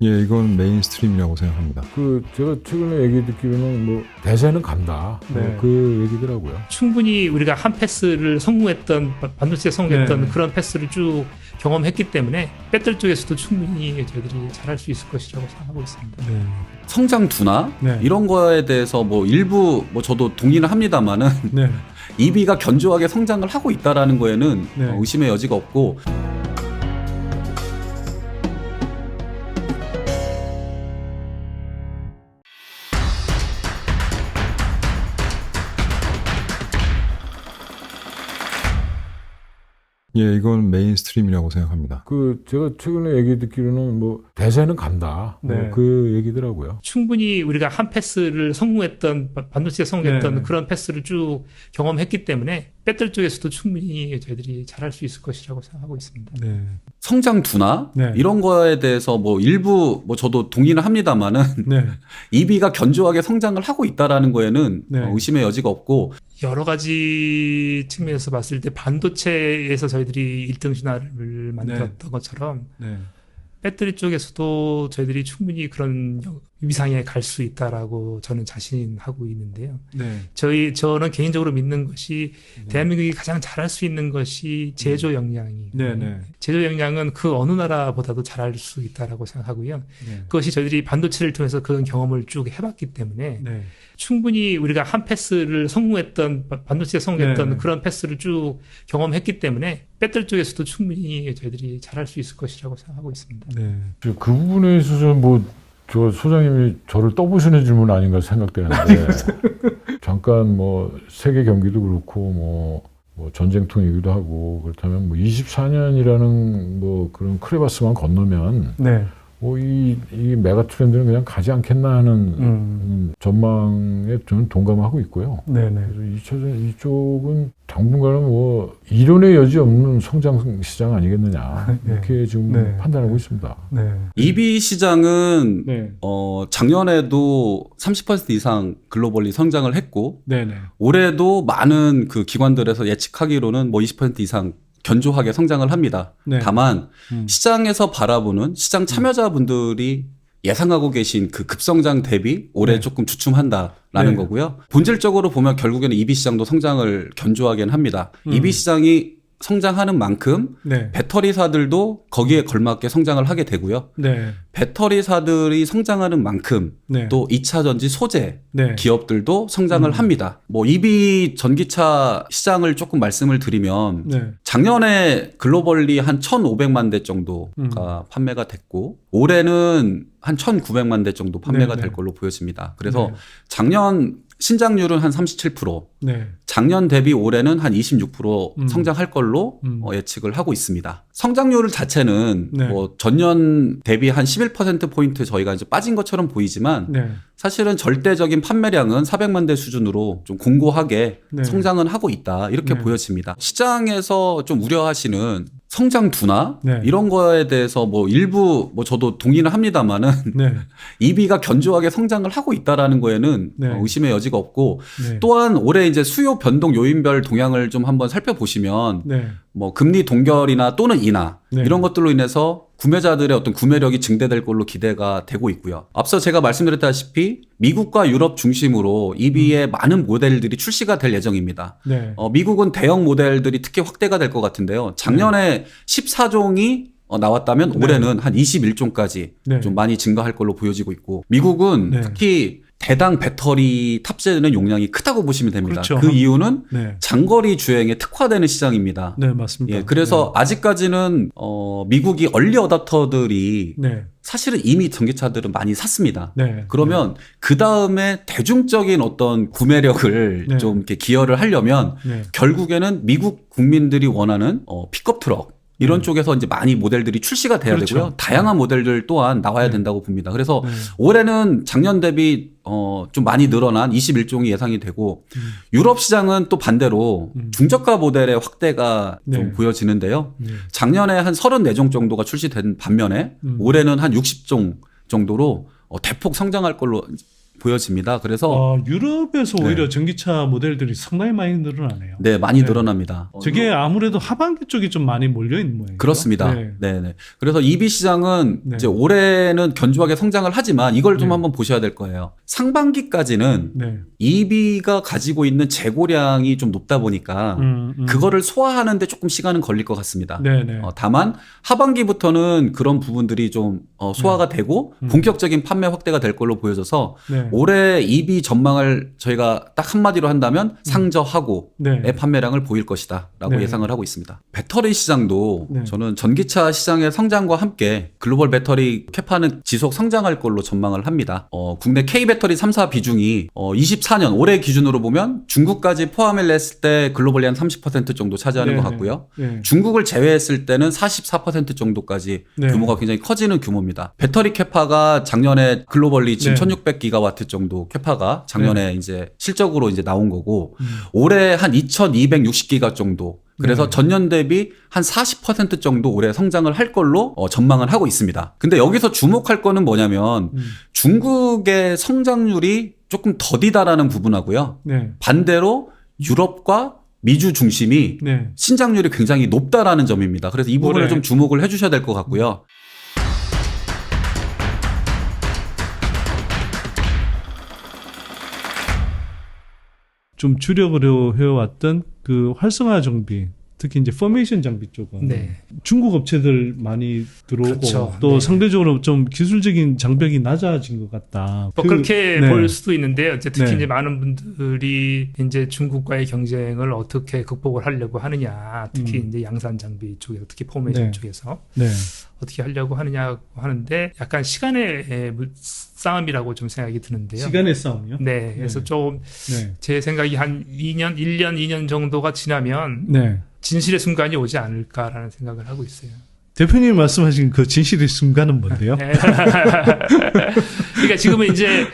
예, 이건 메인스트림이라고 생각합니다. 제가 최근에 얘기 듣기로는 뭐 대세는 간다. 네. 그 얘기더라고요. 충분히 우리가 한 패스를 성공했던 반도체 성공했던 네. 그런 패스를 쭉 경험했기 때문에 배터리 쪽에서도 충분히 저희들이 잘할 수 있을 것이라고 생각하고 있습니다. 네. 성장 둔화 네. 이런 거에 대해서 뭐 일부 뭐 저도 동의는 합니다만은 네. EB가 견조하게 성장을 하고 있다라는 거에는 네. 의심의 여지가 없고. 예, 이건 메인스트림이라고 생각합니다. 제가 최근에 얘기 듣기로는 뭐 대세는 간다. 네. 그 얘기더라고요. 충분히 우리가 한 패스를 성공했던 반도체 성공했던 네. 그런 패스를 쭉 경험했기 때문에 배터리 쪽에서도 충분히 저희들이 잘할 수 있을 것이라고 생각하고 있습니다. 네. 성장 둔화 네. 이런 거에 대해서 뭐 일부 뭐 저도 동의는 합니다만은 네. EB가 견조하게 성장을 하고 있다라는 거에는 네. 의심의 여지가 없고. 여러 가지 측면에서 봤을 때 반도체에서 저희들이 1등 신화를 만들었던 것처럼 네. 배터리 쪽에서도 저희들이 충분히 그런 위상에 갈 수 있다라고 저는 자신하고 있는데요. 네. 저는 개인적으로 믿는 것이 네. 대한민국이 가장 잘할 수 있는 것이 제조 역량이. 네. 네. 제조 역량은 그 어느 나라보다도 잘할 수 있다라고 생각하고요. 네. 그것이 저희들이 반도체를 통해서 그런 경험을 쭉 해봤기 때문에 네. 충분히 우리가 한 패스를 성공했던 반도체 성공했던 네. 그런 패스를 쭉 경험했기 때문에 배터리 쪽에서도 충분히 저희들이 잘할 수 있을 것이라고 생각하고 있습니다. 네. 그 부분에 있어서 저 소장님이 저를 떠보시는 질문 아닌가 생각되는데 잠깐 뭐 세계 경기도 그렇고 뭐 전쟁통이기도 하고 그렇다면 뭐 24년이라는 뭐 그런 크레바스만 건너면 네. 이 메가 트렌드는 그냥 가지 않겠나 하는 전망에 저는 동감하고 있고요. 네네. 그래서 이쪽은 당분간은 뭐 이론의 여지 없는 성장 시장 아니겠느냐 이렇게 지금 네. 판단하고 있습니다. 네. EB 시장은 네. 작년에도 30% 이상 글로벌리 성장을 했고 네네. 올해도 많은 그 기관들에서 예측하기로는 뭐 20% 이상 견조하게 성장을 합니다. 네. 다만 음. 시장에서 바라보는 시장 참여자분들이 예상하고 계신 그 급성장 대비 올해 네. 조금 주춤한다라는 네. 거고요. 본질적으로 보면 결국에는 EB 시장도 성장을 견조하게는 합니다. EB 시장이 성장하는 만큼 네. 배터리사들도 거기에 걸맞게 성장을 하게 되고요. 네. 배터리사들이 성장하는 만큼 네. 또 2차 전지 소재 네. 기업들도 성장을 합니다. 뭐 EV 전기차 시장을 조금 말씀을 드리면 네. 작년에 글로벌리 한 1,500만 대 정도가 판매가 됐고 올해는 한 1,900만 대 정도 판매가 네, 될 네. 걸로 보여집니다. 그래서 네. 작년 신장률은 한 37%, 네. 작년 대비 올해는 한 26% 성장할 걸로 음. 예측을 하고 있습니다. 성장률 자체는 네. 뭐 전년 대비 한 11%포인트 저희가 이제 빠진 것처럼 보이지만 네. 사실은 절대적인 판매량은 400만 대 수준으로 좀 공고하게 네. 성장은 하고 있다. 이렇게 네. 보여집니다. 시장에서 좀 우려하시는 성장 둔화 네. 이런 거에 대해서 뭐 일부 뭐 저도 동의는 합니다만은 네. EB가 견조하게 성장을 하고 있다라는 거에는 네. 의심의 여지가 없고 네. 또한 올해 이제 수요 변동 요인별 동향을 좀 한번 살펴보시면 네. 뭐 금리 동결이나 또는 인하 네. 이런 것들로 인해서 구매자들의 어떤 구매력이 증대될 걸로 기대가 되고 있고요. 앞서 제가 말씀드렸다시피 미국과 유럽 중심으로 EV의 많은 모델들이 출시가 될 예정입니다. 네. 미국은 대형 모델들이 특히 확대가 될 것 같은데요. 작년에 14종이 나왔다면 네. 올해는 한 21종까지 네. 좀 많이 증가할 걸로 보여지고 있고 미국은 네. 특히 대당 배터리 탑재되는 용량이 크다고 보시면 됩니다. 그렇죠. 그 이유는 네. 장거리 주행에 특화되는 시장입니다. 네, 맞습니다. 예, 그래서 아직까지는 미국이 얼리 어답터들이 네. 사실은 이미 전기차들은 많이 샀습니다. 네. 그러면 그 다음에 대중적인 어떤 구매력을 네. 좀 이렇게 기여를 하려면 네. 결국에는 미국 국민들이 원하는 픽업 트럭 이런 쪽에서 이제 많이 모델들이 출시가 돼야 그렇죠. 되고요. 다양한 모델들 또한 나와야 네. 된다고 봅니다. 그래서 네. 올해는 작년 대비 좀 많이 늘어난 21종이 예상이 되고 유럽 시장은 또 반대로 중저가 모델의 확대가 좀 네. 보여지는데요. 네. 작년에 한 34종 정도가 출시된 반면에 올해는 한 60종 정도로 대폭 성장할 걸로 보여집니다. 그래서 유럽에서 네. 오히려 전기차 모델들이 상당히 많이 늘어나네요. 네, 많이 네. 늘어납니다. 저게 아무래도 하반기 쪽이 좀 많이 몰려 있는 모양이에요. 그렇습니다. 네. 네. 그래서 EV 시장은 네. 이제 올해는 견조하게 성장을 하지만 이걸 좀 네. 한번 보셔야 될 거예요. 상반기까지는 네. EV가 가지고 있는 재고량이 좀 높다 보니까 그거를 소화하는데 조금 시간은 걸릴 것 같습니다. 네네. 다만 하반기부터는 그런 부분들이 좀 소화가 되고 본격적인 판매 확대가 될 걸로 보여져서 네. 올해 EV 전망을 저희가 딱 한마디로 한다면 상저하고의 네. 판매량을 보일 것이다라고 네. 예상을 하고 있습니다. 배터리 시장도 네. 저는 전기차 시장의 성장과 함께 글로벌 배터리 캐파는 지속 성장할 걸로 전망을 합니다. 국내 K배터리 3사 비중이 24년 올해 기준으로 보면 중국까지 포함을 했을 때 글로벌리 한 30% 정도 차지하는 네. 것 같고요. 네. 중국을 제외했을 때는 44% 정도까지 네. 규모가 굉장히 커지는 규모입니다. 배터리 캐파가 작년에 글로벌리 지금 네. 1600기가와트 정도 캐파가 작년에 이제 실적으로 이제 나온 거고 올해 한 2260기가 정도. 그래서 네. 전년 대비 한 40% 정도 올해 성장을 할 걸로 전망을 하고 있습니다. 근데 여기서 주목할 거는 뭐냐면 중국의 성장률이 조금 더디다라는 부분하고요. 네. 반대로 유럽과 미주 중심이 네. 신장률이 굉장히 높다라는 점입니다. 그래서 이 부분을 올해. 좀 주목을 해주셔야 될 것 같고요. 좀 주력으로 해왔던 그 활성화 장비, 특히 이제 포메이션 장비 쪽은 네. 중국 업체들 많이 들어오고 그렇죠. 또 네. 상대적으로 좀 기술적인 장벽이 낮아진 것 같다. 뭐 그렇게 네. 볼 수도 있는데요. 이제 특히 네. 이제 많은 분들이 이제 중국과의 경쟁을 어떻게 극복을 하려고 하느냐, 특히 이제 양산 장비 쪽에서, 특히 포메이션 네. 쪽에서 네. 어떻게 하려고 하느냐고 하는데 약간 시간의 싸움이라고 좀 생각이 드는데요. 시간의 싸움이요? 네, 그래서 네. 좀 네. 제 생각이 한 1년, 2년 정도가 지나면 네. 진실의 순간이 오지 않을까라는 생각을 하고 있어요. 대표님이 말씀하신 그 진실의 순간은 뭔데요? 네. 그러니까 지금은 이제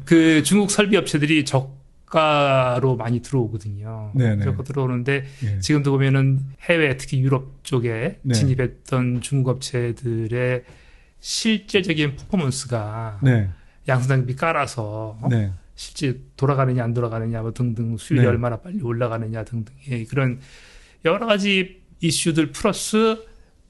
그 중국 설비 업체들이 저가로 많이 들어오거든요. 네네. 저가 들어오는데 네. 지금도 보면은 해외, 특히 유럽 쪽에 네. 진입했던 중국 업체들의 실제적인 퍼포먼스가 네. 양산장비 깔아서 네. 실제 돌아가느냐 안 돌아가느냐 뭐 등등 수율이 네. 얼마나 빨리 올라가느냐 등등의 그런 여러 가지 이슈들 플러스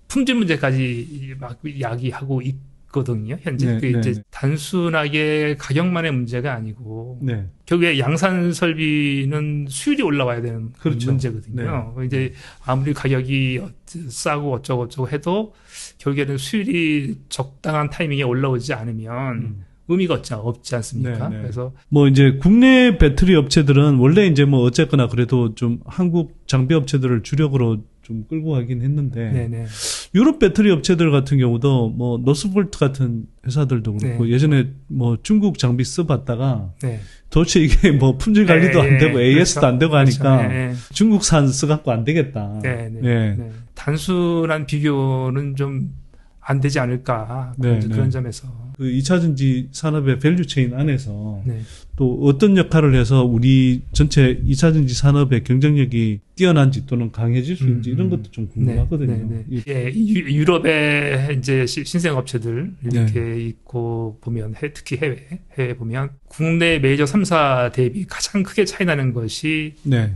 품질 문제까지 막 야기하고 있거든요. 현재 네, 그게 네, 이제 네. 단순하게 가격만의 문제가 아니고 네. 결국에 양산 설비는 수율이 올라와야 되는 그렇죠. 문제거든요. 이제 아무리 가격이 싸고 어쩌고 해도 결국에는 수율이 적당한 타이밍에 올라오지 않으면 의미가 없지 않습니까? 네, 네. 그래서 뭐 이제 국내 배터리 업체들은 원래 이제 뭐 어쨌거나 그래도 좀 한국 장비 업체들을 주력으로 좀 끌고 가긴 했는데 네네. 유럽 배터리 업체들 같은 경우도 뭐 노스볼트 같은 회사들도 그렇고 네. 예전에 뭐 중국 장비 써봤다가 네. 도대체 이게 뭐 품질 관리도 안 되고 AS도 그렇죠. 안 되고 하니까 그렇죠. 네. 중국산 써갖고 안 되겠다. 네, 네, 예. 네. 단순한 비교는 좀 안 되지 않을까 네, 그런 네. 점에서. 그 2차전지 산업의 밸류체인 안에서 네. 또 어떤 역할을 해서 우리 전체 2차전지 산업의 경쟁력이 뛰어난지 또는 강해질 수 있는지 이런 것도 좀 궁금하거든요. 네, 네. 이- 예, 유럽의 이제 신생 업체들 이렇게 네. 있고 보면 특히 해외 보면 국내 메이저 3사 대비 가장 크게 차이 나는 것이 네.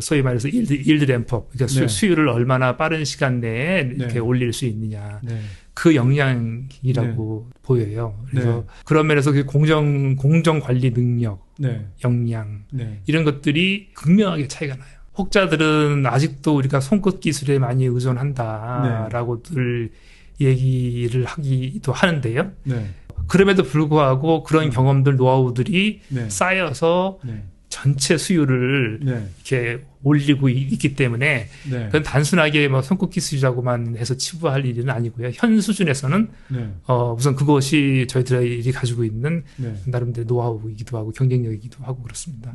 소위 말해서 일드 램프업, 그러니까 네. 수율을 얼마나 빠른 시간 내에 이렇게 네. 올릴 수 있느냐. 네. 그 영향이라고 보여요. 그래서 네. 그런 면에서 그 공정 관리 능력, 네. 역량 네. 이런 것들이 극명하게 차이가 나요. 혹자들은 아직도 우리가 손끝 기술에 많이 의존한다라고들 얘기를 하기도 하는데요. 네. 그럼에도 불구하고 그런 경험들, 노하우들이 네. 쌓여서 네. 전체 수율을 네. 이렇게 올리고 있기 때문에 네. 그건 단순하게 뭐 손끝 기술이라고만 해서 치부할 일은 아니고요. 현 수준에서는 네. 우선 그것이 저희들이 가지고 있는 네. 나름대로 노하우이기도 하고 경쟁력이기도 하고 그렇습니다.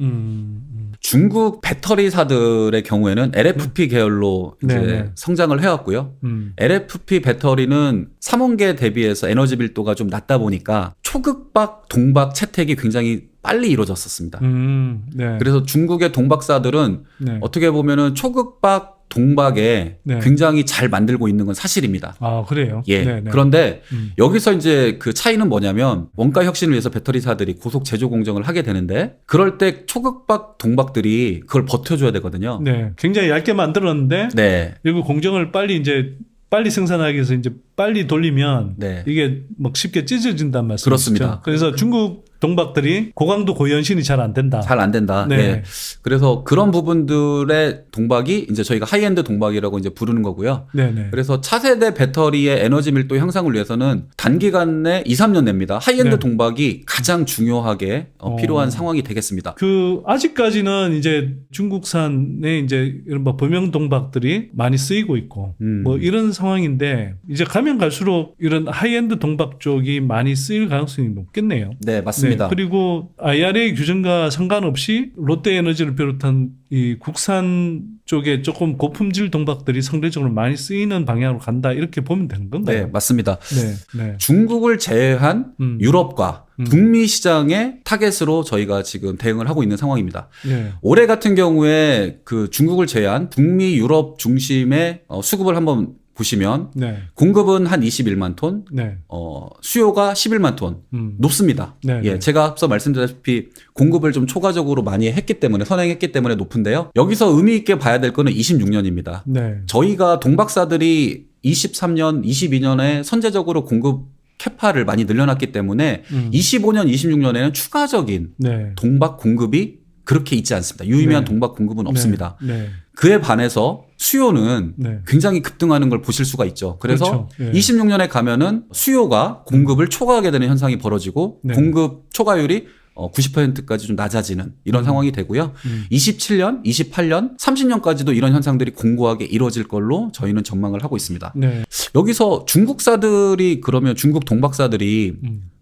중국 배터리사들의 경우에는 LFP 계열로 이제 네, 네. 성장을 해왔고요. LFP 배터리는 3원계 대비해서 에너지 밀도가 좀 낮다 보니까 초극박, 동박 채택이 굉장히 빨리 이루어졌었습니다. 네. 그래서 중국의 동박사들은 네. 어떻게 보면은 초극박 동박에 네. 굉장히 잘 만들고 있는 건 사실입니다. 아, 그래요? 예. 네, 네. 그런데 음. 여기서 이제 그 차이는 뭐냐면 원가 혁신을 위해서 배터리사들이 고속 제조 공정을 하게 되는데 그럴 때 초극박 동박들이 그걸 버텨줘야 되거든요. 네. 굉장히 얇게 만들었는데 네. 그리고 공정을 빨리 생산하기 위해서 이제 빨리 돌리면 네. 이게 막 쉽게 찢어진단 말씀이시죠. 그렇습니다. 그래서 중국 동박들이 고강도 고연신이 잘 안 된다. 잘 안 된다. 네. 예. 그래서 그런 부분들의 동박이 이제 저희가 하이엔드 동박이라고 이제 부르는 거고요. 네네. 그래서 차세대 배터리의 에너지 밀도 향상을 위해서는 단기간에 2, 3년 냅니다. 하이엔드 네. 동박이 가장 중요하게 필요한 어. 상황이 되겠습니다. 그 아직까지는 이제 중국산의 이제 이런 뭐 범용 동박들이 많이 쓰이고 있고 뭐 이런 상황인데 이제 가면 갈수록 이런 하이엔드 동박 쪽이 많이 쓰일 가능성이 높겠네요. 네, 맞습니다. 네, 그리고 IRA 규정과 상관없이 롯데에너지를 비롯한 이 국산 쪽에 조금 고품질 동박들이 상대적으로 많이 쓰이는 방향으로 간다 이렇게 보면 되는 건가요? 네, 맞습니다. 네, 네. 중국을 제외한 유럽과 북미 시장의 타겟으로 저희가 지금 대응을 하고 있는 상황입니다. 네. 올해 같은 경우에 그 중국을 제외한 북미, 유럽 중심의 수급을 한번 보시면 네. 공급은 한 21만 톤, 네. 수요가 11만 톤. 높습니다. 네, 예, 네. 제가 앞서 말씀드렸다시피 공급을 좀 초과적으로 많이 했기 때문에 선행했기 때문에 높은데요. 여기서 의미 있게 봐야 될 거는 26년입니다. 네. 저희가 동박사들이 23년, 22년에 선제적으로 공급 캐파를 많이 늘려놨기 때문에 25년, 26년에는 추가적인 네. 동박 공급이 그렇게 있지 않습니다. 유의미한 네. 동박 공급은 없습니다. 네. 그에 반해서 수요는 네. 굉장히 급등하는 걸 보실 수가 있죠. 그래서 그렇죠. 네. 26년에 가면은 수요가 공급을 초과하게 되는 현상이 벌어지고 네. 공급 초과율이 90%까지 좀 낮아지는 이런 상황이 되고요. 27년, 28년, 30년까지도 이런 현상들이 공고하게 이루어질 걸로 저희는 전망을 하고 있습니다. 네. 여기서 중국사들이 그러면 중국 동박사들이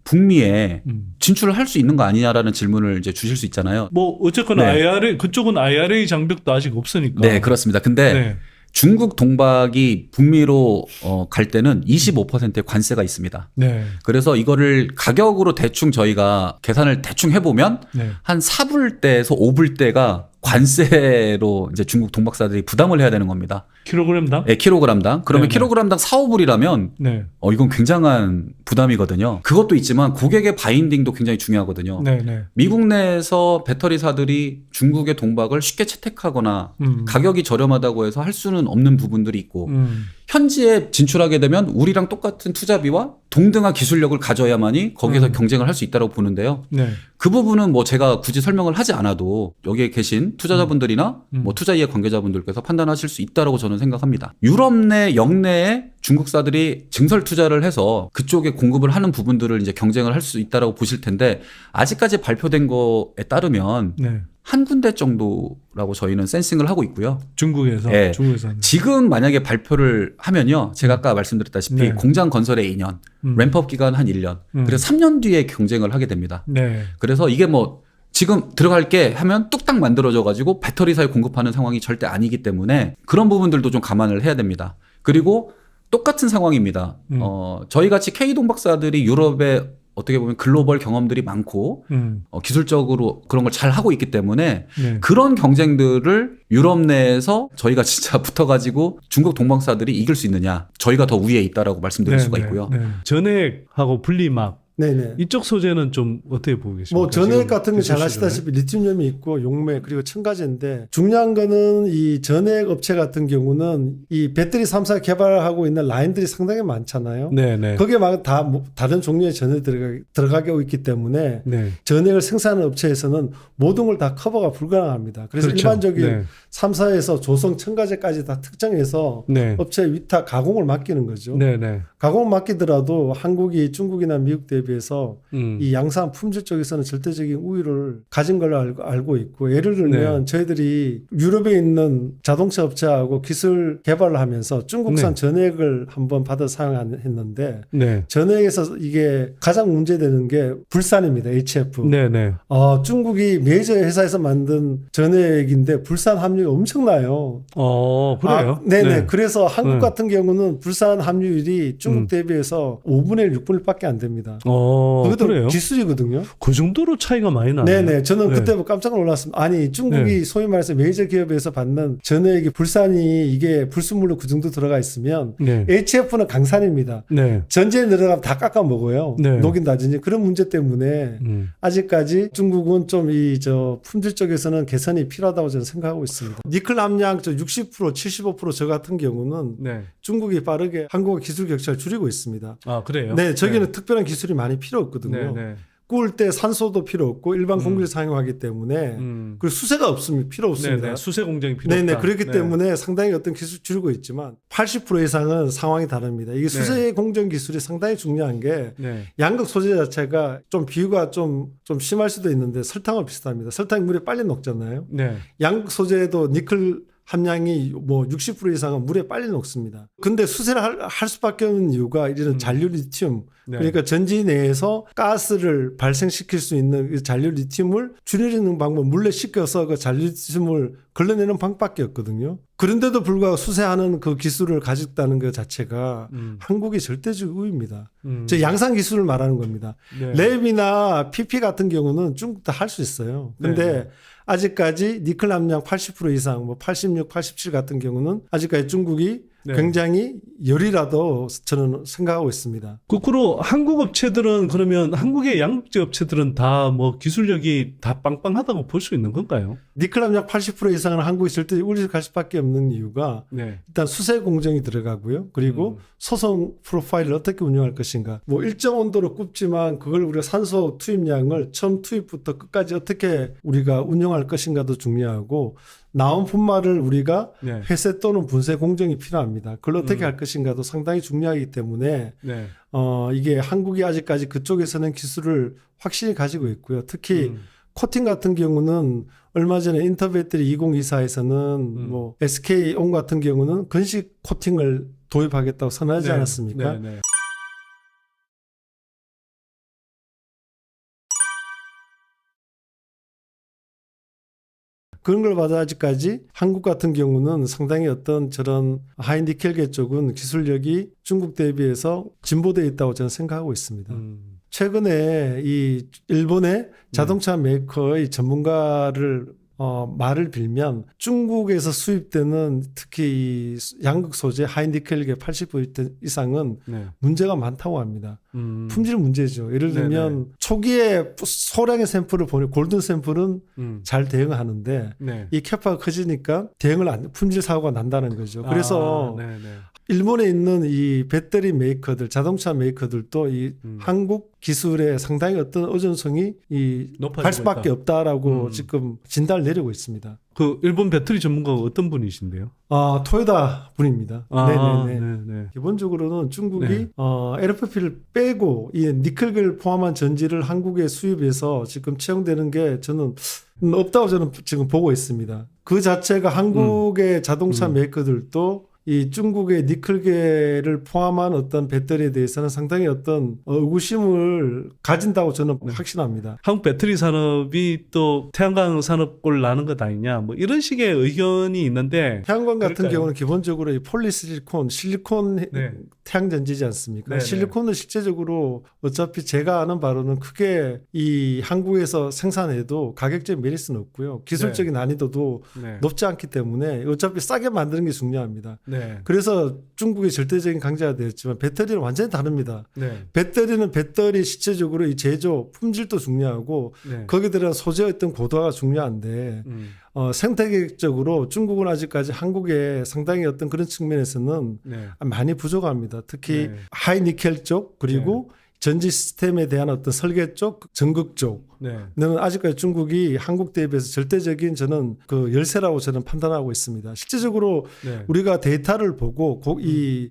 북미에 진출을 할 수 있는 거 아니냐라는 질문을 이제 주실 수 있잖아요. 뭐 어쨌거나 네. IRA 그쪽은 IRA 장벽도 아직 없으니까. 네, 그렇습니다. 근데 네. 중국 동박이 북미로 갈 때는 25%의 관세가 있습니다. 네. 그래서 이거를 가격으로 대충 저희가 계산을 대충 해보면 네. 한 4불대에서 5불대가 관세로 이제 중국 동박사들이 부담을 해야 되는 겁니다. 킬로그램당? 예, 킬로그램당. 그러면 네네. 킬로그램당 4, 5불이라면 네. 이건 굉장한 부담이거든요. 그것도 있지만 고객의 바인딩도 굉장히 중요하거든요. 네, 네. 미국 내에서 배터리사들이 중국의 동박을 쉽게 채택하거나 음. 가격이 저렴하다고 해서 할 수는 없는 부분들이 있고 음. 현지에 진출하게 되면 우리랑 똑같은 투자비와 동등한 기술력을 가져야만이 거기에서 경쟁을 할 수 있다고 보는데요. 네. 그 부분은 뭐 제가 굳이 설명을 하지 않아도 여기에 계신 투자자분들이나 뭐 투자이해 관계자분들께서 판단하실 수 있다고 저는 생각합니다. 유럽 내 역내에 중국사들이 증설 투자를 해서 그쪽에 공급을 하는 부분들을 이제 경쟁을 할 수 있다고 보실 텐데 아직까지 발표된 거에 따르면 네. 한 군데 정도라고 저희는 센싱을 하고 있고요. 중국에서. 네. 중국에서. 지금 만약에 발표를 하면요. 제가 아까 말씀드렸다시피 네. 공장 건설에 2년, 램프업 기간 한 1년, 그래서 3년 뒤에 경쟁을 하게 됩니다. 네. 그래서 이게 뭐 지금 들어갈게 하면 뚝딱 만들어져 가지고 배터리사에 공급하는 상황이 절대 아니기 때문에 그런 부분들도 좀 감안을 해야 됩니다. 그리고 똑같은 상황입니다. 저희 같이 K동박사들이 유럽에 어떻게 보면 글로벌 경험들이 많고 기술적으로 그런 걸 잘 하고 있기 때문에 네. 그런 경쟁들을 유럽 내에서 저희가 진짜 붙어가지고 중국 동박사들이 이길 수 있느냐 저희가 더 위에 있다라고 말씀드릴 네, 수가 네, 있고요. 네. 전액하고 분리막 네네. 이쪽 소재는 좀 어떻게 보고 계십니까? 뭐 전액 지금 같은 건 잘 기술 아시다시피 리튬염이 있고 용매 그리고 첨가제인데 중요한 거는 이 전액 업체 같은 경우는 이 배터리 3사 개발하고 있는 라인들이 상당히 많잖아요. 시절에? 네, 네. 거기에 막 다 다른 종류의 전액 들어가게 있기 때문에 네. 전액을 생산하는 업체에서는 모든 걸 다 커버가 불가능합니다. 그래서 그렇죠. 일반적인 네. 3사에서 조성 첨가제까지 다 특정해서 네. 업체 위탁 가공을 맡기는 거죠. 네, 네. 가공을 맡기더라도 한국이 중국이나 미국 대비해서 음. 이 양산 품질 쪽에서는 절대적인 우위를 가진 걸로 알고 있고 예를 들면 저희들이 유럽에 있는 자동차 업체하고 기술 개발을 하면서 중국산 전액을 한번 받아 사용했는데 네. 전액에서 이게 가장 문제되는 게 불산입니다. HF. 네, 네. 중국이 메이저 회사에서 만든 전액인데 불산 함유율이 엄청나요. 그래요? 네네. 네. 그래서 한국 네. 같은 경우는 불산 함유율이 중국 대비해서 5분의 1, 6분의 1밖에 안 됩니다. 그것도 그래요? 기술이거든요. 그 정도로 차이가 많이 나네요. 네네. 저는 네. 그때 깜짝 놀랐습니다. 아니, 중국이 소위 말해서 메이저 기업에서 받는 전액이 불산이 이게 불순물로 그 정도 들어가 있으면 네. HF는 강산입니다. 네. 전지에 들어가면 다 깎아 먹어요. 네. 녹인다든지 그런 문제 때문에 아직까지 중국은 좀 품질 쪽에서는 개선이 필요하다고 저는 생각하고 있습니다. 니클 함량 60%, 75% 저 같은 경우는 네. 중국이 빠르게 한국의 기술 격차를 줄이고 있습니다. 아, 그래요? 네, 저기는 특별한 기술이 많이 필요 없거든요. 네. 구울 때 산소도 필요 없고 일반 공기를 사용하기 때문에 그리고 수세가 없으면 필요 없습니다. 네네. 수세 공정이 필요 네네. 없다. 그렇기 네. 때문에 상당히 어떤 기술 줄이고 있지만 80% 이상은 상황이 다릅니다. 이게 수세 공정 기술이 상당히 중요한 게 네. 양극 소재 자체가 좀 비유가 좀 심할 수도 있는데 설탕과 비슷합니다. 설탕이 물에 빨리 녹잖아요. 네. 양극 소재도 니클 함량이 뭐 60% 이상은 물에 빨리 녹습니다. 근데 수세를 할 수밖에 없는 이유가 이런 잔류 리튬, 네. 그러니까 전지 내에서 가스를 발생시킬 수 있는 이 잔류 리튬을 줄이는 방법, 물에 씻겨서 그 잔류 리튬을 걸러내는 방법밖에 없거든요. 그런데도 불구하고 수세하는 그 기술을 가졌다는 것 자체가 한국이 절대적 우위입니다. 저 양산 기술을 말하는 겁니다. 네. 랩이나 PP 같은 경우는 중국도 할 수 있어요. 근데 네. 아직까지 니클 함량 80% 이상, 뭐 86, 87 같은 경우는 아직까지 중국이 네. 굉장히 열이라도 저는 생각하고 있습니다. 거꾸로 한국 업체들은 그러면 한국의 양극재 업체들은 다 뭐 기술력이 다 빵빵하다고 볼 수 있는 건가요? 니클 함량 80% 이상은 한국이 절대 우리갈 수밖에 없는 이유가 네. 일단 수세 공정이 들어가고요. 그리고 소송 프로파일을 어떻게 운영할 것인가. 뭐 일정 온도로 굽지만 그걸 우리가 산소 투입량을 처음 투입부터 끝까지 어떻게 우리가 운영할 것인가도 중요하고 나온 분말을 우리가 네. 회세 또는 분쇄 공정이 필요합니다. 그걸 어떻게 할 것인가도 상당히 중요하기 때문에 네. 이게 한국이 아직까지 그쪽에서는 기술을 확실히 가지고 있고요. 특히 코팅 같은 경우는 얼마 전에 인터배터리 2024에서는 뭐 SK온 같은 경우는 건식 코팅을 도입하겠다고 선언하지 네. 않았습니까? 네. 네. 그런 걸 봐도 아직까지 한국 같은 경우는 상당히 어떤 저런 하이니켈계 쪽은 기술력이 중국 대비해서 진보되어 있다고 저는 생각하고 있습니다. 최근에 이 일본의 자동차 메이커의 전문가를 말을 빌면 중국에서 수입되는 특히 이 양극 소재 하이니켈계 80% 이상은 네. 문제가 많다고 합니다. 품질 문제죠. 예를 들면 네네. 초기에 소량의 샘플을 보내 골든 샘플은 잘 대응하는데 네. 이 캐파가 커지니까 품질 사고가 난다는 거죠. 그래서 네. 일본에 있는 이 배터리 메이커들, 자동차 메이커들도 이 한국 기술에 상당히 어떤 의존성이 높아지고 할 수밖에 있다. 없다라고 지금 진단을 내리고 있습니다. 그 일본 배터리 전문가가 어떤 분이신데요? 토요다 분입니다. 네네네. 네. 기본적으로는 중국이 네. LFP를 빼고 이 니켈을 포함한 전지를 한국에 수입해서 지금 채용되는 게 저는 없다고 저는 지금 보고 있습니다. 그 자체가 한국의 자동차 메이커들도 이 중국의 니켈계를 포함한 어떤 배터리에 대해서는 상당히 어떤 의구심을 가진다고 저는 확신합니다. 한국 배터리 산업이 또 태양광 산업골 나는 것 아니냐 뭐 이런 식의 의견이 있는데 태양광 같은 그럴까요? 경우는 기본적으로 이 폴리실리콘, 실리콘 네. 태양전지지 않습니까? 네네. 실리콘은 실제적으로 어차피 제가 아는 바로는 크게 이 한국에서 생산해도 가격적인 메리트는 없고요. 기술적인 난이도도 네. 높지 않기 때문에 어차피 싸게 만드는 게 중요합니다. 네. 그래서 중국이 절대적인 강자가 되었지만 배터리는 완전히 다릅니다. 네. 배터리는 배터리 실제적으로 이 제조 품질도 중요하고 네. 거기에 대한 소재의 어떤 고도가 중요한데 생태계적으로 중국은 아직까지 한국에 상당히 어떤 그런 측면에서는 네. 많이 부족합니다. 특히 네. 하이니켈 쪽 그리고 전지 시스템에 대한 어떤 설계 쪽, 전극 쪽. 네. 는 아직까지 중국이 한국 대비해서 절대적인 저는 그 열세라고 저는 판단하고 있습니다. 실제적으로 네. 우리가 데이터를 보고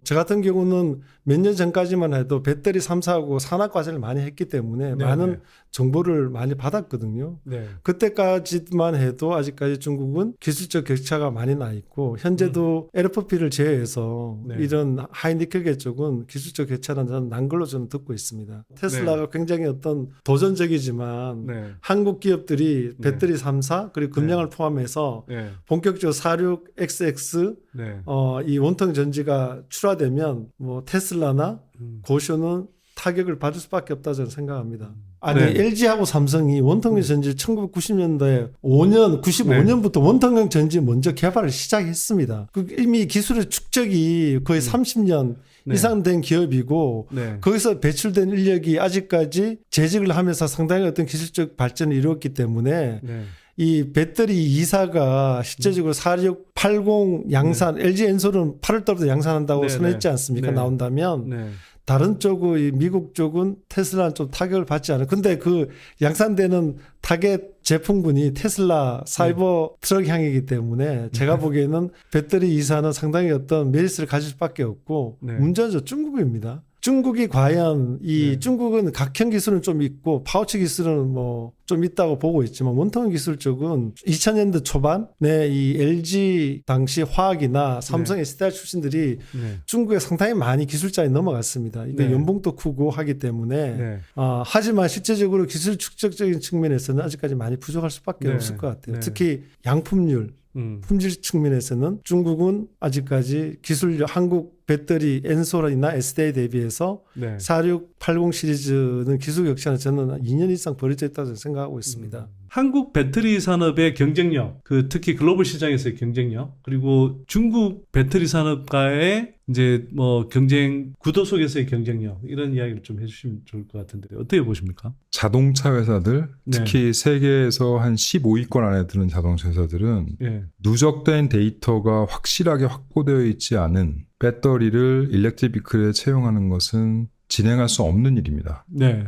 저 같은 경우는 몇 년 전까지만 해도 배터리 3사하고 산업 과제를 많이 했기 때문에 네, 많은 네. 정보를 많이 받았거든요. 네. 그때까지만 해도 아직까지 중국은 기술적 격차가 많이 나 있고 현재도 LFP를 제외해서 네. 이런 하이니켈계 쪽은 기술적 격차는 저는 난 걸로 저는 듣고 있습니다. 테슬라가 굉장히 어떤 도전적이지만 네. 한국 기업들이 배터리 3사 그리고 금량을 포함해서 네. 본격적으로 46XX 네. 이 원통 전지가 출하되면 뭐 테슬라나 고쇼는 타격을 받을 수밖에 없다 저는 생각합니다. 아니 네. LG하고 삼성이 원통형 전지 1990년대 95년부터 원통형 전지 먼저 개발을 시작했습니다. 이미 기술의 축적이 거의 30년 네. 이상 된 기업이고 네. 거기서 배출된 인력이 아직까지 재직을 하면서 상당히 어떤 기술적 발전을 이루었기 때문에 네. 이 배터리 이사가 실제적으로 4680 양산 LG 엔솔은 8월 달부터 양산한다고 네, 선언했지 네. 않습니까? 네. 나온다면 네. 다른 쪽의 미국 쪽은 테슬라는 좀 타격을 받지 않아요. 근데 그 양산되는 타겟 제품군이 테슬라 사이버 트럭 향이기 때문에 제가 보기에는 배터리 이사는 상당히 어떤 메리트를 가질 수밖에 없고 네. 문제는 중국입니다. 중국이 과연 네. 중국은 각형 기술은 좀 있고 파우치 기술은 뭐 좀 있다고 보고 있지만 원통형 기술 쪽은 2000년대 초반에 이 LG 당시 화학이나 삼성 SDI 출신들이 네. 중국에 상당히 많이 기술자에 넘어갔습니다. 이게 네. 연봉도 크고 하기 때문에 네. 하지만 실제적으로 기술 축적적인 측면에서는 아직까지 많이 부족할 수밖에 네. 없을 것 같아요. 네. 특히 양품률, 품질 측면에서는 중국은 아직까지 기술력 한국 배터리 엔솔이나 SDI 대비해서 네. 4680 시리즈는 기술 격차는 저는 2년 이상 벌어져 있다고 생각하고 있습니다. 한국 배터리 산업의 경쟁력, 특히 글로벌 시장에서의 경쟁력, 그리고 중국 배터리 산업과의 이제 뭐 경쟁 구도 속에서의 경쟁력, 이런 이야기를 좀 해주시면 좋을 것 같은데 어떻게 보십니까? 자동차 회사들, 네. 특히 세계에서 한 15위권 안에 드는 자동차 회사들은 예. 누적된 데이터가 확실하게 확보되어 있지 않은 배터리를 일렉트릭 비클에 채용하는 것은 진행할 수 없는 일입니다. 네.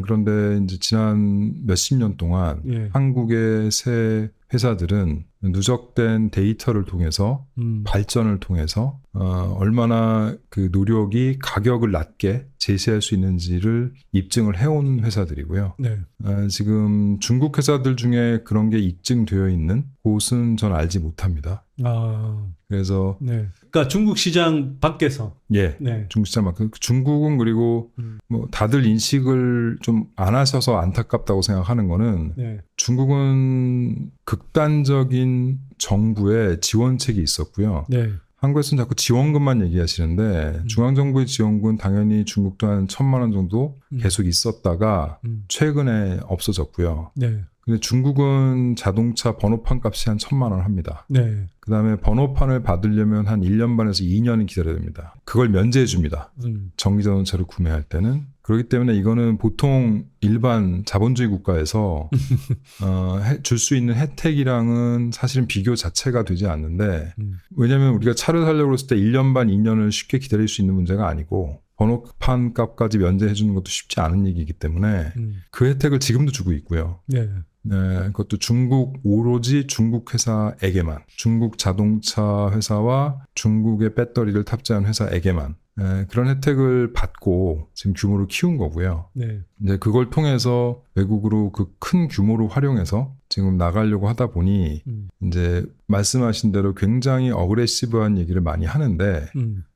그런데 이제 지난 몇십 년 동안 예. 한국의 새 회사들은 누적된 데이터를 통해서 발전을 통해서 얼마나 그 노력이 가격을 낮게 제시할 수 있는지를 입증을 해온 회사들이고요. 네. 지금 중국 회사들 중에 그런 게 입증되어 있는 곳은 전 알지 못합니다. 아, 그래서 네. 그러니까 중국 시장 밖에서. 예, 네. 중국 시장 막 중국은 그리고 뭐 다들 인식을 좀 안 하셔서 안타깝다고 생각하는 거는 네. 중국은 극단적인 정부의 지원책이 있었고요. 네. 한국에서는 자꾸 지원금만 얘기하시는데 중앙정부의 지원금은 당연히 중국도 한 1,000만 원 정도 계속 있었다가 최근에 없어졌고요. 네. 근데 중국은 자동차 번호판 값이 한 1,000만 원 합니다. 네. 그 다음에 번호판을 받으려면 한 1년 반에서 2년은 기다려야 됩니다. 그걸 면제해 줍니다. 전기자동차를 구매할 때는. 그렇기 때문에 이거는 보통 일반 자본주의 국가에서 줄 수 있는 혜택이랑은 사실은 비교 자체가 되지 않는데 왜냐하면 우리가 차를 사려고 했을 때 1년 반, 2년을 쉽게 기다릴 수 있는 문제가 아니고 번호판 값까지 면제해 주는 것도 쉽지 않은 얘기이기 때문에 그 혜택을 지금도 주고 있고요. 네. 네, 그것도 오로지 중국 회사에게만, 중국 자동차 회사와 중국의 배터리를 탑재한 회사에게만 그런 혜택을 받고 지금 규모를 키운 거고요. 네. 이제 그걸 통해서 외국으로 그 큰 규모로 활용해서 지금 나가려고 하다 보니 이제 말씀하신 대로 굉장히 어그레시브한 얘기를 많이 하는데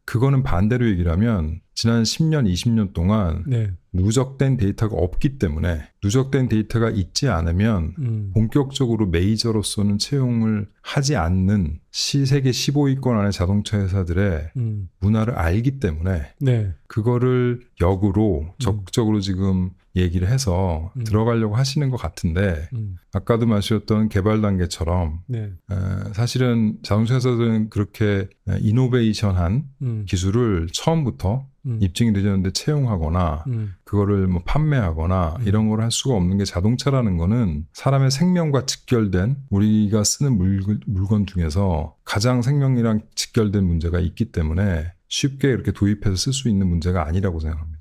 그거는 반대로 얘기를 하면 지난 10년, 20년 동안 네. 누적된 데이터가 없기 때문에 누적된 데이터가 있지 않으면 본격적으로 메이저로서는 채용을 하지 않는 세계 15위권 안의 자동차 회사들의 문화를 알기 때문에 네. 그거를 역으로 적극적으로 지금 얘기를 해서 들어가려고 하시는 것 같은데 아까도 말씀하셨던 개발 단계처럼 네. 사실은 자동차 회사들은 그렇게 이노베이션한 기술을 처음부터 입증이 되셨는데 채용하거나 그거를 뭐 판매하거나 이런 걸 할 수가 없는 게 자동차라는 거는 사람의 생명과 직결된 우리가 쓰는 물건 중에서 가장 생명이랑 직결된 문제가 있기 때문에 쉽게 이렇게 도입해서 쓸 수 있는 문제가 아니라고 생각합니다.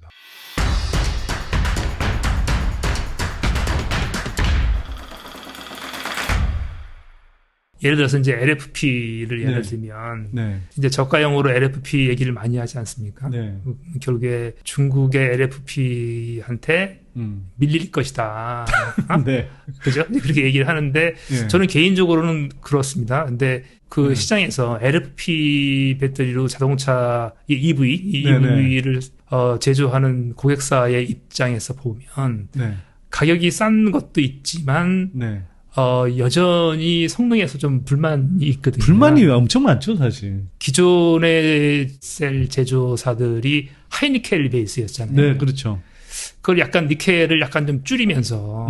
예를 들어서 이제 LFP를 예를 네. 들면 네. 이제 저가형으로 LFP 얘기를 많이 하지 않습니까? 네. 결국에 중국의 LFP한테 밀릴 것이다. 네. 그죠? 그렇게 얘기를 하는데 네. 저는 개인적으로는 그렇습니다. 근데 그 네. 시장에서 LFP 배터리로 자동차 네네. EV를 제조하는 고객사의 입장에서 보면 네. 가격이 싼 것도 있지만 네. 여전히 성능에서 좀 불만이 있거든요. 불만이 엄청 많죠, 사실. 기존의 셀 제조사들이 하이니켈 베이스였잖아요. 네, 그렇죠. 그걸 약간 니켈을 약간 좀 줄이면서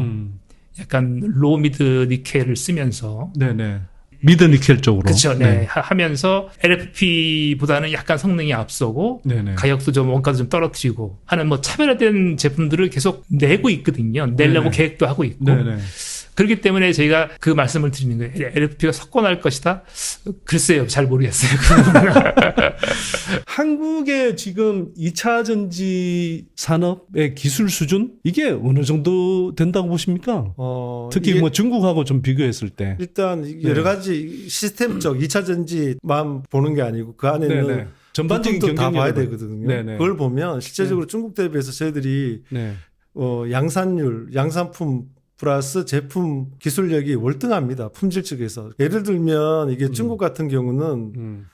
약간 로우 미드 니켈을 쓰면서 네네. 미드 니켈 쪽으로. 그렇죠. 네. 하면서 LFP보다는 약간 성능이 앞서고 네네. 가격도 좀 원가도 좀 떨어뜨리고 하는 뭐 차별화된 제품들을 계속 내고 있거든요. 내려고 네네. 계획도 하고 있고. 네네. 그렇기 때문에 저희가 그 말씀을 드리는 거예요. LFP가 석권할 것이다? 글쎄요. 잘 모르겠어요. 한국의 지금 2차 전지 산업의 기술 수준? 이게 어느 정도 된다고 보십니까? 특히 이게 뭐 중국하고 좀 비교했을 때. 일단 여러 가지 시스템적 2차 전지만 보는 게 아니고 그 안에는 네네. 전반적인 부품도 다 봐야 경쟁력을. 되거든요. 네네. 그걸 보면 실제적으로 중국 대비해서 저희들이 네. 양산율, 양산품 플러스 제품 기술력이 월등합니다. 품질 측에서. 예를 들면 이게 중국 같은 경우는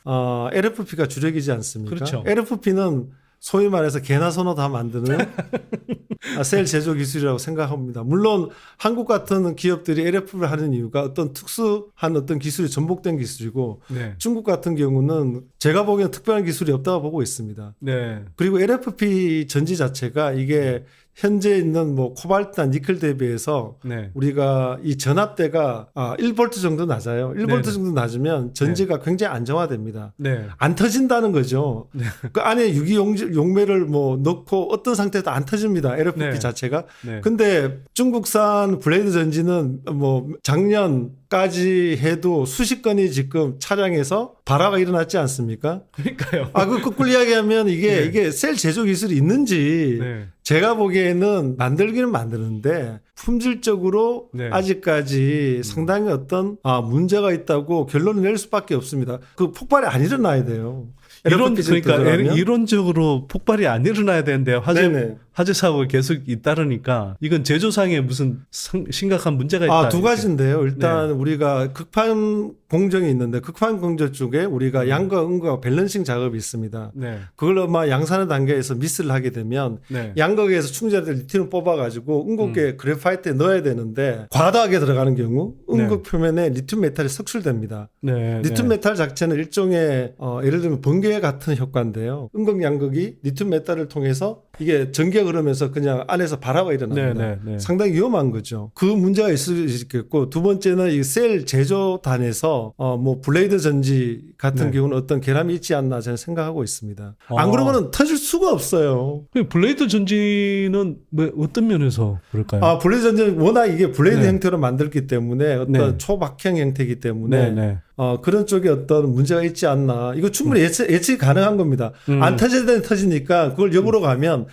LFP가 주력이지 않습니까? 그렇죠. LFP는 소위 말해서 개나 소나 다 만드는 셀 제조 기술이라고 생각합니다. 물론 한국 같은 기업들이 LFP를 하는 이유가 어떤 특수한 어떤 기술이 전복된 기술이고 네. 중국 같은 경우는 제가 보기에는 특별한 기술이 없다고 보고 있습니다. 네. 그리고 LFP 전지 자체가 이게 현재 있는 뭐 코발트나 니켈 대비해서 네. 우리가 이 전압대가 1볼트 정도 낮아요. 1볼트 네네. 정도 낮으면 전지가 굉장히 안정화됩니다. 네. 안 터진다는 거죠. 그 안에 용매를 뭐 넣고 어떤 상태에도 안 터집니다. LFP 네. 자체가. 네. 근데 중국산 블레이드 전지는 뭐 작년까지 해도 수십 건이 지금 차량에서 발화가 일어났지 않습니까? 그러니까요. 그 거꾸로 이야기하면 네. 이게 셀 제조 기술이 있는지 네. 제가 보기에는 만들기는 만드는데 품질적으로 네. 아직까지 상당히 어떤 문제가 있다고 결론을 낼 수밖에 없습니다. 그 폭발이 안 일어나야 돼요. 그러니까 들어가면. 이론적으로 폭발이 안 일어나야 되는데 네네. 화재 사고가 계속 잇따르니까 이건 제조상에 무슨 심각한 문제가 있다. 두 이렇게. 가지인데요. 일단 네. 우리가 극판 공정이 있는데 극판 공정 쪽에 우리가 양과 음과 밸런싱 작업이 있습니다. 네. 그걸 아마 양산의 단계에서 미스를 하게 되면 네. 양극에서 충전될 리튬을 뽑아가지고 음극에 그래파이트에 넣어야 되는데 과다하게 들어가는 경우 음극 표면에 리튬 메탈이 석출됩니다. 네. 리튬 메탈 자체는 일종의 예를 들면 번개 같은 효과인데요. 음극 양극이 리튬 메탈을 통해서 이게 전기가 흐르면서 그냥 안에서 발화가 일어납니다. 네, 네, 네. 상당히 위험한 거죠. 그 문제가 있을 수 있겠고 두 번째는 이 셀 제조단에서 뭐 블레이드 전지 같은 네. 경우는 어떤 결함이 있지 않나 저는 생각하고 있습니다. 안 그러면은 터질 수가 없어요. 블레이드 전지는 뭐 어떤 면에서 그럴까요? 블레이드 전지는 워낙 이게 블레이드 네. 형태로 만들기 때문에 어떤 네. 초박형 형태이기 때문에 네, 네. 그런 쪽에 어떤 문제가 있지 않나. 이거 충분히 예측이 가능한 겁니다. 안 터질 때는 터지니까 그걸 역으로 가면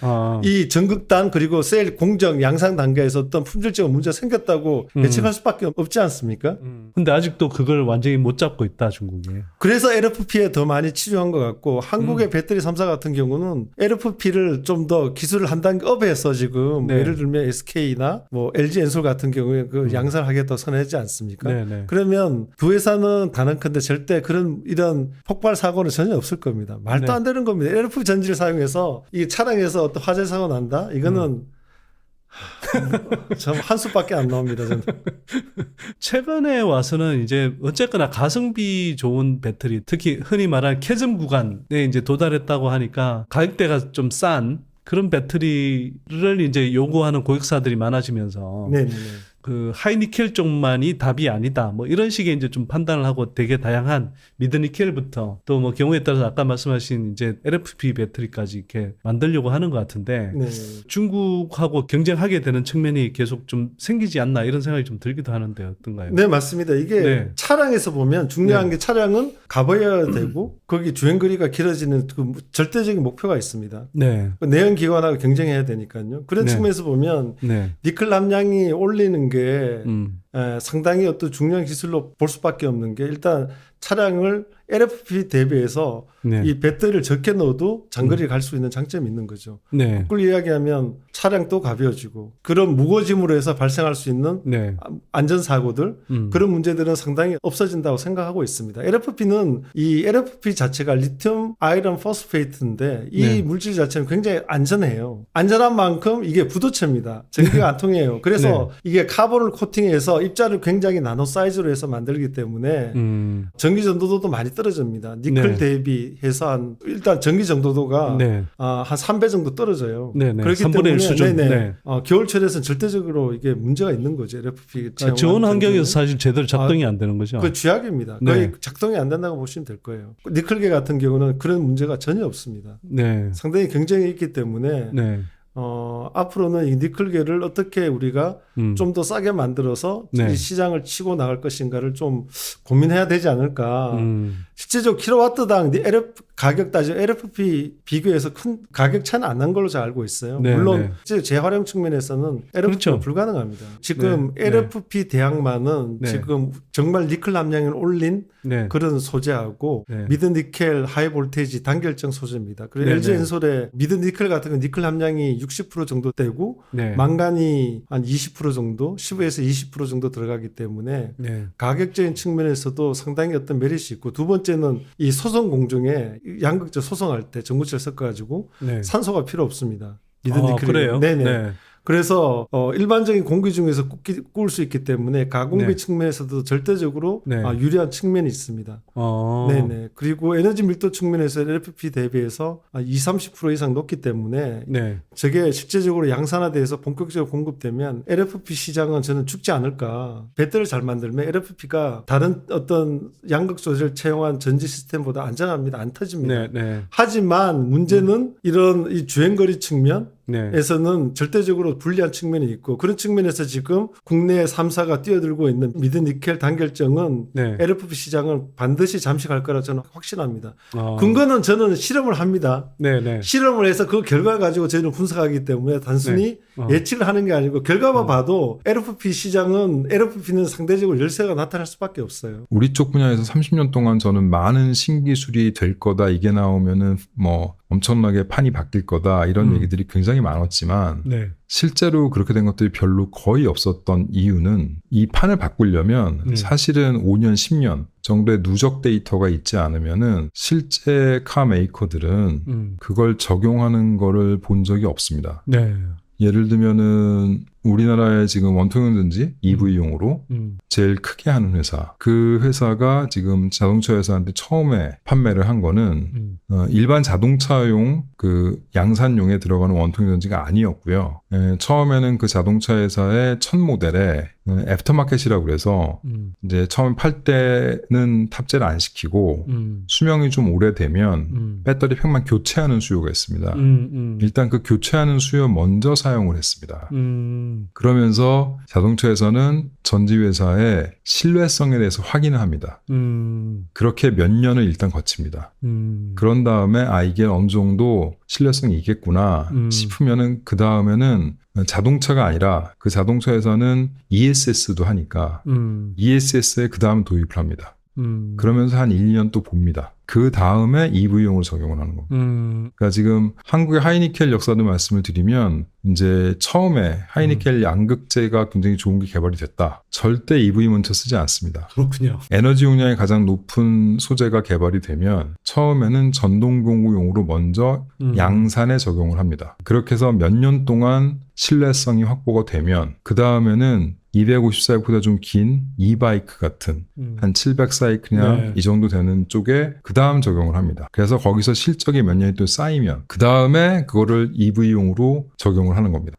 이 전극단 그리고 셀 공정 양상 단계에서 어떤 품질적인 문제가 생겼다고 예측할 수밖에 없지 않습니까? 근데 아직도 그걸 완전히 못 잡고 있다, 중국이. 그래서 LFP에 더 많이 치중한 것 같고 한국의 배터리 3사 같은 경우는 LFP를 좀 더 기술을 한 단계 업해서 지금 네. 예를 들면 SK나 뭐 LG 엔솔 같은 경우에 그 양산을 하겠다고 선언하지 않습니까? 네, 네. 그러면 두 회사는 단언컨대 절대 이런 폭발 사고는 전혀 없을 겁니다. 말도 네. 안 되는 겁니다. LFP 전지를 사용해서 이 차량에서 어떤 화재 사고 난다? 이거는 참 한숨밖에 안 나옵니다. 저는. 최근에 와서는 이제 어쨌거나 가성비 좋은 배터리, 특히 흔히 말하는 캐즘 구간에 이제 도달했다고 하니까 가격대가 좀 싼 그런 배터리를 이제 요구하는 고객사들이 많아지면서 네네네. 그 하이니켈 쪽만이 답이 아니다. 뭐 이런 식의 이제 좀 판단을 하고 되게 다양한 미드니켈부터 또 뭐 경우에 따라서 아까 말씀하신 이제 LFP 배터리까지 이렇게 만들려고 하는 것 같은데 네. 중국하고 경쟁하게 되는 측면이 계속 좀 생기지 않나 이런 생각이 좀 들기도 하는데 어떤가요? 네, 맞습니다. 이게 네. 차량에서 보면 중요한 네. 게 차량은 가봐야 되고 거기 주행거리가 길어지는 그 절대적인 목표가 있습니다. 네. 내연 기관하고 경쟁해야 되니까요. 그런 네. 측면에서 보면 네. 니켈 함량이 올리는 게 음. 상당히 어떤 중요한 기술로 볼 수밖에 없는 게 일단 차량을 LFP 대비해서 네. 이 배터리를 적게 넣어도 장거리 갈 수 있는 장점이 있는 거죠. 네. 그걸 이야기하면 차량도 가벼워지고 그런 무거짐으로 해서 발생할 수 있는 네. 안전사고들 그런 문제들은 상당히 없어진다고 생각하고 있습니다. LFP는 이 LFP 자체가 리튬 아이런 포스페이트인데 이 네. 물질 자체는 굉장히 안전해요. 안전한 만큼 이게 부도체입니다. 전기가 안 통해요. 그래서 이게 카본을 코팅해서 입자를 굉장히 나노 사이즈로 해서 만들기 때문에 전기 전도도도 많이 떨어집니다. 니클 네. 대비해서 일단 전기 정도도가 네. 한 3배 정도 떨어져요. 네. 네. 그렇기 3분의 때문에 1 수준. 네네. 네. 겨울철에서는 절대적으로 이게 문제가 있는 거죠. LFP 그러니까 저온 환경에서 사실 제대로 작동이 안 되는 거죠. 그 쥐약입니다. 네. 거의 작동이 안 된다고 보시면 될 거예요. 니클계 같은 경우는 그런 문제가 전혀 없습니다. 네. 상당히 경쟁이 있기 때문에 네. 앞으로는 이 니클계를 어떻게 우리가 좀 더 싸게 만들어서 네. 이 시장을 치고 나갈 것인가를 좀 고민해야 되지 않을까. 실제적으로 킬로와트당 가격 따지면 LFP 비교해서 큰 가격 차이는 안 난 걸로 잘 알고 있어요. 네, 물론 네. 재활용 측면에서는 LFP가 그렇죠. 불가능합니다. 지금 네, LFP 대항만은 네. 지금 정말 니클 함량을 올린 네. 그런 소재하고 네. 미드 니켈 하이 볼테이지 단결정 소재입니다. 그리고 네, LG 네. 엔솔의 미드 니켈 같은 건 니클 함량이 60% 정도 되고 네. 망간이 한 20% 정도, 15에서 20% 정도 들어가기 때문에 네. 가격적인 측면에서도 상당히 어떤 메리트 있고 두 번째는 이 소송 공정에 양극재 소송할 때 전구체를 섞어가지고 네. 산소가 필요 없습니다. 미드 아, 니켈이. 그래요? 네네. 네. 그래서 일반적인 공기 중에서 구울 수 있기 때문에 가공비 네. 측면에서도 절대적으로 네. 유리한 측면이 있습니다. 네네. 그리고 에너지 밀도 측면에서 LFP 대비해서 20-30% 이상 높기 때문에 네. 저게 실제적으로 양산화돼서 본격적으로 공급되면 LFP 시장은 저는 죽지 않을까. 배터리를 잘 만들면 LFP가 다른 어떤 양극 소재를 채용한 전지 시스템보다 안전합니다. 안 터집니다. 네. 네. 하지만 문제는 이런 이 주행거리 측면 네. 에서는 절대적으로 불리한 측면이 있고 그런 측면에서 지금 국내 3사가 뛰어들고 있는 미드 니켈 단결정은 네. LFP 시장을 반드시 잠식할 거라 저는 확신합니다. 아. 근거는 저는 실험을 합니다. 네. 네. 실험을 해서 그 결과 가지고 저희는 분석하기 때문에 단순히 예측을 하는 게 아니고 결과만 봐도 LFP는 상대적으로 열세가 나타날 수밖에 없어요. 우리 쪽 분야에서 30년 동안 저는 많은 신기술이 될 거다. 이게 나오면은 뭐 엄청나게 판이 바뀔 거다. 이런 얘기들이 굉장히 많았지만 네. 실제로 그렇게 된 것들이 별로 거의 없었던 이유는 이 판을 바꾸려면 사실은 5년, 10년 정도의 누적 데이터가 있지 않으면은 실제 카 메이커들은 그걸 적용하는 거를 본 적이 없습니다. 네. 예를 들면은 우리나라에 지금 원통형전지 EV용으로 제일 크게 하는 회사, 그 회사가 지금 자동차 회사한테 처음에 판매를 한 거는 일반 자동차용 그 양산용에 들어가는 원통형전지가 아니었고요. 처음에는 그 자동차 회사의 첫 모델에 애프터마켓이라고 그래서 이제 처음 팔 때는 탑재를 안 시키고 수명이 좀 오래되면 배터리 팩만 교체하는 수요가 있습니다. 일단 그 교체하는 수요 먼저 사용을 했습니다. 그러면서 자동차에서는 전지회사의 신뢰성에 대해서 확인을 합니다. 그렇게 몇 년을 일단 거칩니다. 그런 다음에 이게 어느 정도 신뢰성이 있겠구나 싶으면은 그 다음에는 자동차가 아니라 그 자동차에서는 ESS도 하니까 ESS에 그 다음 도입을 합니다. 그러면서 한 1년 또 봅니다. 그 다음에 EV용으로 적용을 하는 겁니다. 그러니까 지금 한국의 하이니켈 역사도 말씀을 드리면 이제 처음에 하이니켈 양극재가 굉장히 좋은 게 개발이 됐다. 절대 EV 먼저 쓰지 않습니다. 그렇군요. 에너지 용량이 가장 높은 소재가 개발이 되면 처음에는 전동공구용으로 먼저 양산에 적용을 합니다. 그렇게 해서 몇 년 동안 신뢰성이 확보가 되면 그 다음에는 250사이클보다 좀 긴 e-바이크 같은 한 700사이클이나 네. 이 정도 되는 쪽에 그 다음 적용을 합니다. 그래서 거기서 실적이 몇 년이 또 쌓이면 그 다음에 그거를 EV용으로 적용을 하는 겁니다.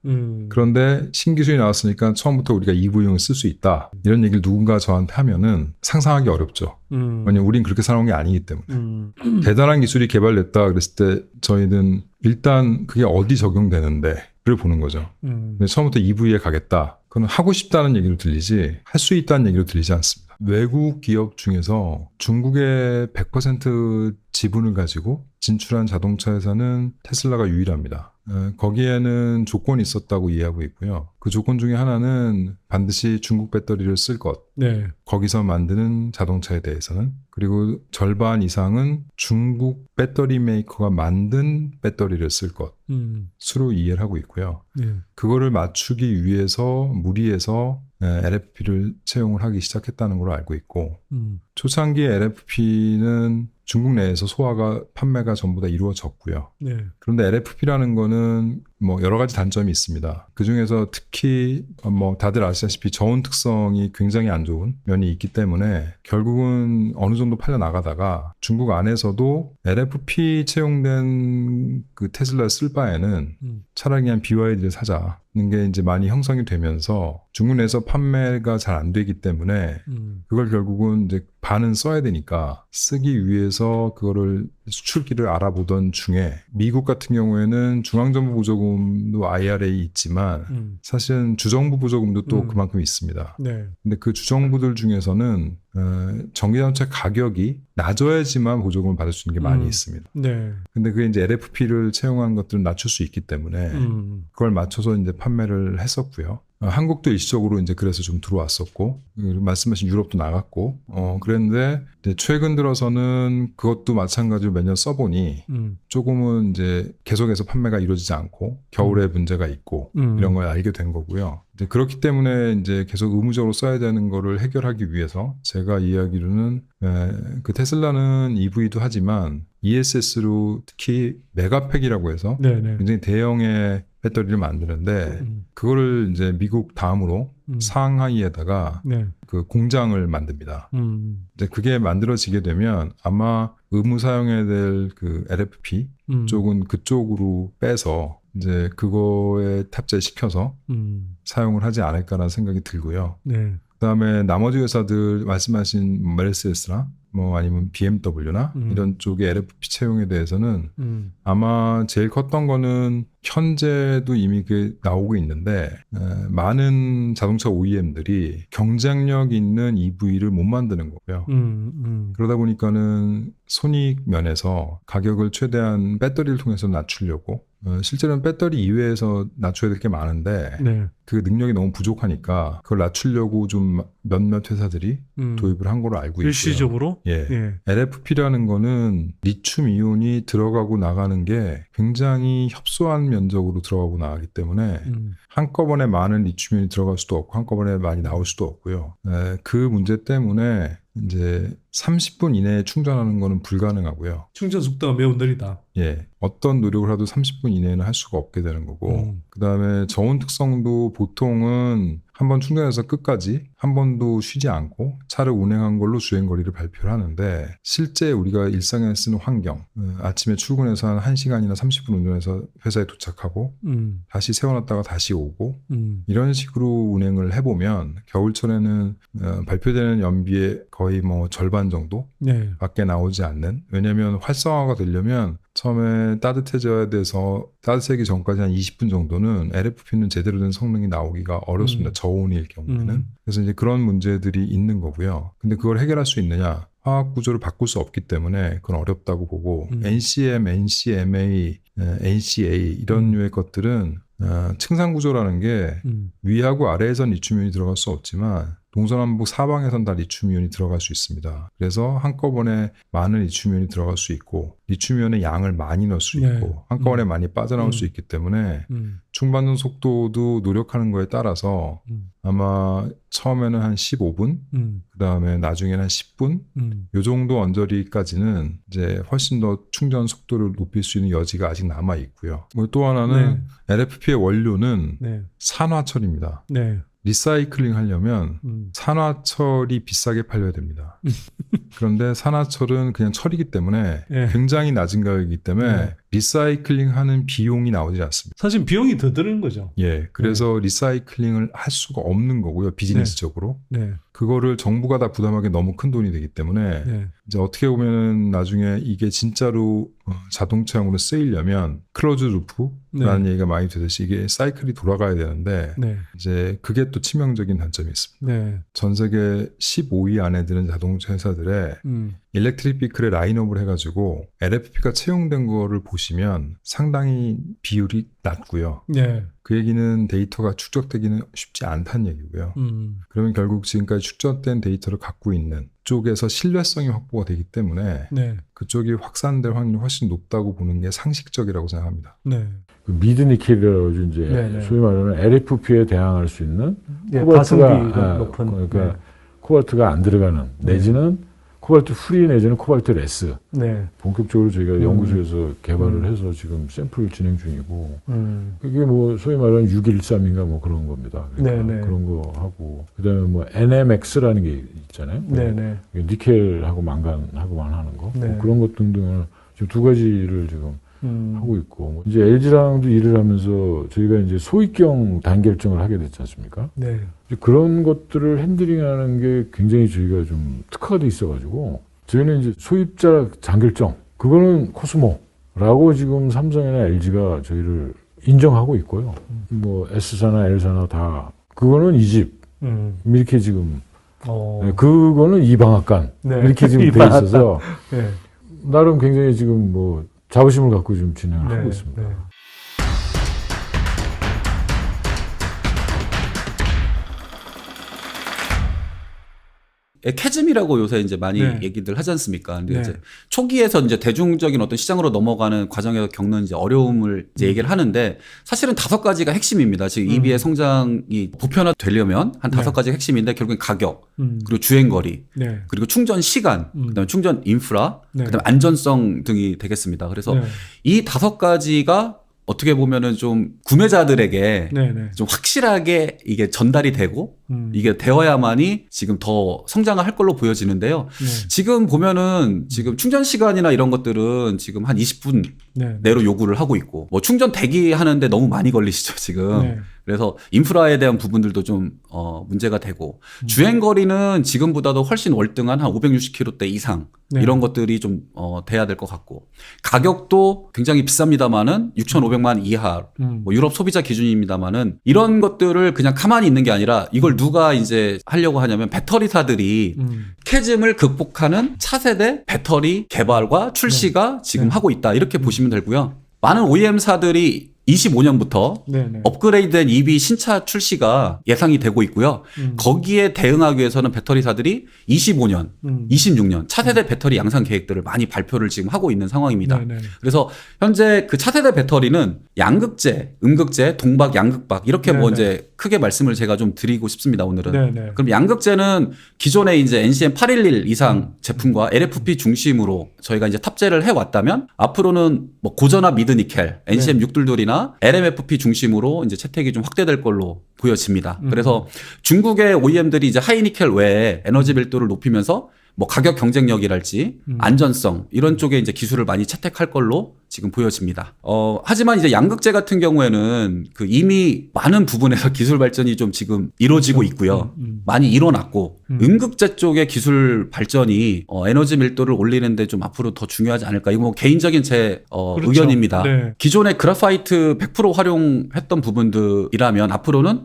그런데 신기술이 나왔으니까 처음부터 우리가 EV용을 쓸 수 있다. 이런 얘기를 누군가 저한테 하면은 상상하기 어렵죠. 왜냐면 우린 그렇게 살아온 게 아니기 때문에. 대단한 기술이 개발됐다 그랬을 때 저희는 일단 그게 어디 적용되는데 를 보는 거죠. 근데 처음부터 EV에 가겠다. 그건 하고 싶다는 얘기로 들리지 할 수 있다는 얘기로 들리지 않습니다. 외국 기업 중에서 중국의 100% 지분을 가지고 진출한 자동차 회사는 테슬라가 유일합니다. 거기에는 조건이 있었다고 이해하고 있고요. 그 조건 중에 하나는 반드시 중국 배터리를 쓸 것. 네. 거기서 만드는 자동차에 대해서는. 그리고 절반 이상은 중국 배터리 메이커가 만든 배터리를 쓸 것으로 이해를 하고 있고요. 네. 그거를 맞추기 위해서 무리해서 LFP를 채용을 하기 시작했다는 걸로 알고 있고, 초창기 LFP는 중국 내에서 판매가 전부 다 이루어졌고요. 네. 그런데 LFP라는 거는 뭐 여러 가지 단점이 있습니다. 그 중에서 특히 뭐 다들 아시다시피 저온 특성이 굉장히 안 좋은 면이 있기 때문에 결국은 어느 정도 팔려 나가다가 중국 안에서도 LFP 채용된 그 테슬라 쓸 바에는 차라리 그냥 BYD를 사자는 게 이제 많이 형성이 되면서 중국 내에서 판매가 잘 안 되기 때문에 그걸 결국은 이제 반은 써야 되니까 쓰기 위해서 그거를 수출기를 알아보던 중에 미국 같은 경우에는 중앙정부 보조금도 IRA 있지만 사실은 주정부 보조금도 또 그만큼 있습니다. 네. 근데 그 주정부들 중에서는 전기자동차 가격이 낮아야지만 보조금을 받을 수 있는 게 많이 있습니다. 네. 근데 그게 이제 LFP를 채용한 것들은 낮출 수 있기 때문에 그걸 맞춰서 이제 판매를 했었고요. 한국도 일시적으로 이제 그래서 좀 들어왔었고, 말씀하신 유럽도 나갔고, 그랬는데 이제 최근 들어서는 그것도 마찬가지로 몇 년 써보니 조금은 이제 계속해서 판매가 이루어지지 않고 겨울에 문제가 있고 이런 걸 알게 된 거고요. 이제 그렇기 때문에 이제 계속 의무적으로 써야 되는 거를 해결하기 위해서 제가 이야기로는 그 테슬라는 EV도 하지만 ESS로 특히 메가팩이라고 해서 네네. 굉장히 대형의 배터리를 만드는데 그거를 이제 미국 다음으로 상하이에다가 네. 그 공장을 만듭니다. 이제 그게 만들어지게 되면 아마 의무 사용해야 될 그 LFP 쪽은 그쪽으로 빼서 이제 그거에 탑재시켜서 사용을 하지 않을까라는 생각이 들고요. 네. 그다음에 나머지 회사들 말씀하신 메르세데스나 뭐 아니면 BMW나 이런 쪽의 LFP 채용에 대해서는 아마 제일 컸던 거는 현재도 이미 그 나오고 있는데 많은 자동차 OEM들이 경쟁력 있는 EV를 못 만드는 거고요. 그러다 보니까는 손익 면에서 가격을 최대한 배터리를 통해서 낮추려고 실제로는 배터리 이외에서 낮춰야 될 게 많은데 네. 그 능력이 너무 부족하니까 그걸 낮추려고 좀 몇몇 회사들이 도입을 한 걸로 알고 있고요. 일시적으로? 예. 예. LFP라는 거는 리튬 이온이 들어가고 나가는 게 굉장히 협소한 면적으로 들어가고 나가기 때문에 한꺼번에 많은 리튬 이온이 들어갈 수도 없고 한꺼번에 많이 나올 수도 없고요. 그 문제 때문에 이제 30분 이내에 충전하는 거는 불가능하고요. 충전 속도가 매우 느리다. 예. 어떤 노력을 해도 30분 이내에는 할 수가 없게 되는 거고, 그 다음에 저온 특성도 보통은 한번 충전해서 끝까지 한 번도 쉬지 않고 차를 운행한 걸로 주행거리를 발표를 하는데, 실제 우리가 일상에 쓰는 환경, 아침에 출근해서 한 1시간이나 30분 운전해서 회사에 도착하고, 다시 세워놨다가 다시 오고, 이런 식으로 운행을 해보면, 겨울철에는 발표되는 연비의 거의 뭐 절반 정도 네. 밖에 나오지 않는, 왜냐하면 활성화가 되려면 처음에 따뜻해져야 돼서 따뜻해지기 전까지 한 20분 정도는 LFP는 제대로 된 성능이 나오기가 어렵습니다. 저온일 경우에는. 그래서 이제 그런 문제들이 있는 거고요. 근데 그걸 해결할 수 있느냐? 화학 구조를 바꿀 수 없기 때문에 그건 어렵다고 보고 NCM, NCMA, NCA 이런 류의 것들은 층상 구조라는 게 위하고 아래에선 리튬이온이 들어갈 수 없지만 동서남북 사방에선 다 리튬이온이 들어갈 수 있습니다. 그래서 한꺼번에 많은 리튬이온이 들어갈 수 있고 리튬이온의 양을 많이 넣을 수 네. 있고 한꺼번에 많이 빠져나올 수 있기 때문에 충반전 속도도 노력하는 거에 따라서 아마 처음에는 한 15분, 그 다음에 나중에는 한 10분, 요 정도 언저리까지는 이제 훨씬 더 충전 속도를 높일 수 있는 여지가 아직 남아 있고요. 또 하나는 LFP의 원료는 네. 산화철입니다. 네. 리사이클링 하려면 산화철이 비싸게 팔려야 됩니다. 그런데 산화철은 그냥 철이기 때문에 네. 굉장히 낮은 가격이기 때문에 네. 리사이클링 하는 비용이 나오지 않습니다. 사실 비용이 더 드는 거죠. 예, 그래서 리사이클링을 할 수가 없는 거고요, 비즈니스적으로. 네. 그거를 정부가 다 부담하기 너무 큰 돈이 되기 때문에 네. 이제 어떻게 보면은 나중에 이게 진짜로 자동차용으로 쓰이려면 클로즈 루프라는 얘기가 많이 되듯이 이게 사이클이 돌아가야 되는데 네. 이제 그게 또 치명적인 단점이 있습니다. 네. 전 세계 15위 안에 드는 자동차 회사들의 일렉트릭 비클에 라인업을 해가지고 LFP가 채용된 거를 보시면 상당히 비율이 낮고요. 네. 그 얘기는 데이터가 축적되기는 쉽지 않다는 얘기고요. 그러면 결국 지금까지 축적된 데이터를 갖고 있는 쪽에서 신뢰성이 확보가 되기 때문에 네. 그쪽이 확산될 확률이 훨씬 높다고 보는 게 상식적이라고 생각합니다. 네. 그 미드니켈이라고 이제 네네. 소위 말하는 LFP에 대항할 수 있는 예, 코발트가 가성비가 높은. 그러니까 네. 코발트가 안 들어가는 내지는 코발트 프리 내지는 코발트 레스 네. 본격적으로 저희가 연구소에서 개발을 해서 지금 샘플 진행 중이고 그게 뭐 소위 말하는 613인가 뭐 그런 겁니다. 그러니까 네네. 그런 거 하고 그다음에 뭐 NMX라는 게 있잖아요. 네네. 니켈하고 망간하고만 하는 거 네. 뭐 그런 것 등등을 지금 두 가지를 지금 하고 있고 이제 LG랑도 일을 하면서 저희가 이제 소입경 단결정을 하게 됐지 않습니까? 네. 이제 그런 것들을 핸들링하는 게 굉장히 저희가 좀 특화가 돼 있어가지고 저희는 이제 소입자 단결정 그거는 코스모라고 지금 삼성이나 LG가 저희를 인정하고 있고요. 뭐 S사나 L사나 다 그거는 이 집 이렇게 지금 네, 그거는 이 방앗간 네. 이렇게 지금 이 돼 방앗간. 있어서 네. 나름 굉장히 지금 뭐 자부심을 갖고 지금 진행을 하고 있습니다. 네. 캐즘이라고 요새 이제 많이 네. 얘기들 하지 않습니까? 근데 네. 이제 초기에서 이제 대중적인 어떤 시장으로 넘어가는 과정에서 겪는 이제 어려움을 이제 얘기를 하는데 사실은 5가지가 핵심입니다. 지금 EV의 성장이 보편화되려면 한 5가지 핵심인데 결국엔 가격, 그리고 주행거리, 네. 그리고 충전 시간, 그다음에 충전 인프라, 네. 그다음에 안전성 등이 되겠습니다. 그래서 네. 이 5가지가 어떻게 보면은 좀 구매자들에게 네. 네. 좀 확실하게 이게 전달이 되고 이게 되어야만이 지금 더 성장을 할 걸로 보여지는데요. 네. 지금 보면은 지금 충전 시간이나 이런 것들은 지금 한 20분 네. 내로 요구를 하고 있고 뭐 충전 대기하는데 너무 많이 걸리시죠 지금. 네. 그래서 인프라에 대한 부분들도 좀 문제가 되고 주행 거리는 지금보다도 훨씬 월등한 한 560km 이상 네. 이런 것들이 좀 돼야 될 것 같고 가격도 굉장히 비쌉니다만은 6,500만 이하 뭐 유럽 소비자 기준입니다만은 이런 것들을 그냥 가만히 있는 게 아니라 이걸 누가 이제 하려고 하냐면 배터리사들이 캐즘을 극복하는 차세대 배터리 개발과 출시가 지금 하고 있다 이렇게 보시면 되고요. 많은 OEM사들이 25년부터 네. 네. 업그레이드된 EV 신차 출시가 예상이 되고 있고요. 거기에 대응하기 위해서는 배터리사들이 25년, 26년 차세대 배터리 양산 계획들을 많이 발표를 지금 하고 있는 상황입니다. 네. 네. 그래서 현재 그 차세대 배터리는 양극재, 음극재, 동박, 양극박 이렇게 네, 뭐 네. 이제 크게 말씀을 제가 좀 드리고 싶습니다. 오늘은. 네. 네. 그럼 양극재는 기존에 이제 NCM 811 이상 제품과 LFP 중심으로 저희가 이제 탑재를 해왔다면 앞으로는 뭐 고전압 미드 니켈, NCM 622이나 LMFP 중심으로 이제 채택이 좀 확대될 걸로 보여집니다. 그래서 중국의 OEM들이 이제 하이니켈 외에 에너지 밀도를 높이면서 뭐 가격 경쟁력이랄지 안전성 이런 쪽에 이제 기술을 많이 채택할 걸로 지금 보여집니다. 하지만 이제 양극재 같은 경우에는 그 이미 많은 부분에서 기술 발전이 좀 지금 이루어지고 있고요. 많이 일어났고 음극재 쪽의 기술 발전이 에너지 밀도를 올리는데 좀 앞으로 더 중요하지 않을까. 이거 뭐 개인적인 제 그렇죠. 의견입니다. 네. 기존에 그래파이트 100% 활용했던 부분들이라면 앞으로는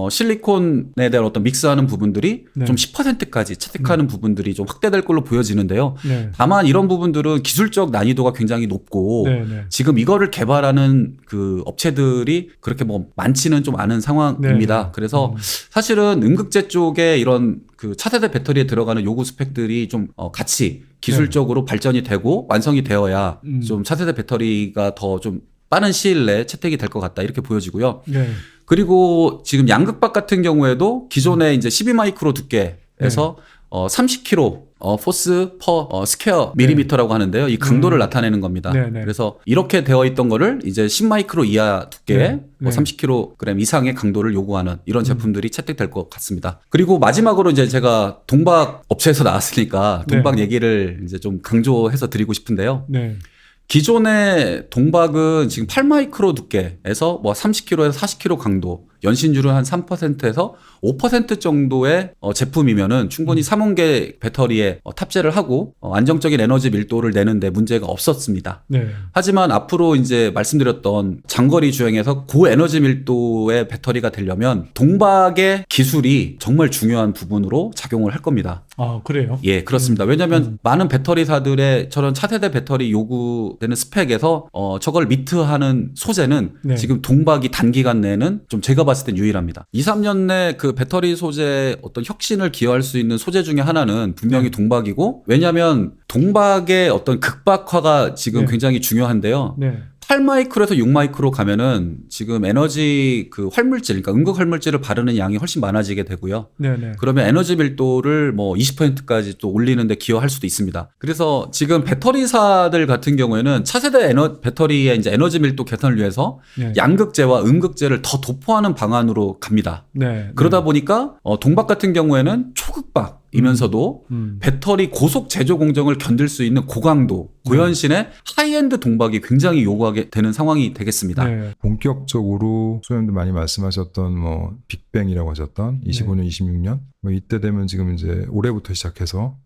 실리콘에 대한 어떤 믹스하는 부분들이 네. 좀 10%까지 채택하는 부분들이 좀 확대될 걸로 보여지는데요. 네. 다만 이런 부분들은 기술적 난이도가 굉장히 높고 네. 네. 지금 이거를 개발하는 그 업체들이 그렇게 뭐 많지는 좀 않은 상황입니다. 네. 그래서 사실은 음극재 쪽에 이런 그 차세대 배터리에 들어가는 요구 스펙들이 좀 같이 기술적으로 발전이 되고 완성이 되어야 좀 차세대 배터리가 더 좀 빠른 시일 내에 채택이 될 것 같다 이렇게 보여지고요. 네. 그리고 지금 양극박 같은 경우에도 기존에 이제 12마이크로 두께에서 30kg 포스 퍼 스퀘어 밀리미터라고 하는데요. 이 강도를 나타내는 겁니다. 네, 네. 그래서 이렇게 되어 있던 거를 이제 10마이크로 이하 두께에 네, 뭐 네. 30kg 이상의 강도를 요구하는 이런 제품들이 채택될 것 같습니다. 그리고 마지막으로 이제 제가 동박 업체에서 나왔으니까 동박 네. 얘기를 이제 좀 강조해서 드리고 싶은데요. 네. 기존의 동박은 지금 8마이크로 두께에서 뭐 30kg에서 40kg 강도 연신율은 한 3%에서 5% 정도의 제품이면은 충분히 3원계 배터리에 탑재를 하고 안정적인 에너지 밀도를 내는데 문제가 없었습니다. 네. 하지만 앞으로 이제 말씀드렸던 장거리 주행에서 고에너지 밀도의 배터리가 되려면 동박의 기술이 정말 중요한 부분으로 작용을 할 겁니다. 아, 그래요? 예, 그렇습니다. 왜냐하면 많은 배터리사들의 저런 차세대 배터리 요구되는 스펙에서 저걸 미트하는 소재는 네. 지금 동박이 단기간 내에는 좀 제가 봤을 땐 유일합니다. 2, 3년 내 그 배터리 소재 어떤 혁신을 기여할 수 있는 소재 중에 하나는 분명히 네. 동박이고, 왜냐하면 동박의 어떤 극박화가 지금 네. 굉장히 중요한데요. 네. 8마이크로에서 6마이크로 가면은 지금 에너지 그 활물질, 그러니까 음극 활물질을 바르는 양이 훨씬 많아지게 되고요. 네네. 그러면 에너지 밀도를 뭐 20%까지 또 올리는데 기여할 수도 있습니다. 그래서 지금 배터리사들 같은 경우에는 차세대 배터리의 이제 에너지 밀도 개선을 위해서 네. 양극재와 음극재를 더 도포하는 방안으로 갑니다. 네. 그러다 보니까 동박 같은 경우에는 초극박이면서도 배터리 고속 제조 공정을 견딜 수 있는 고강도, 고현신의 하이엔드 동박이 굉장히 요구하게 되는 상황이 되겠습니다. 네. 본격적으로 소장님도 많이 말씀하셨던 뭐 빅뱅이라고 하셨던 25년, 26년 뭐 이때 되면 지금 이제 올해부터 시작해서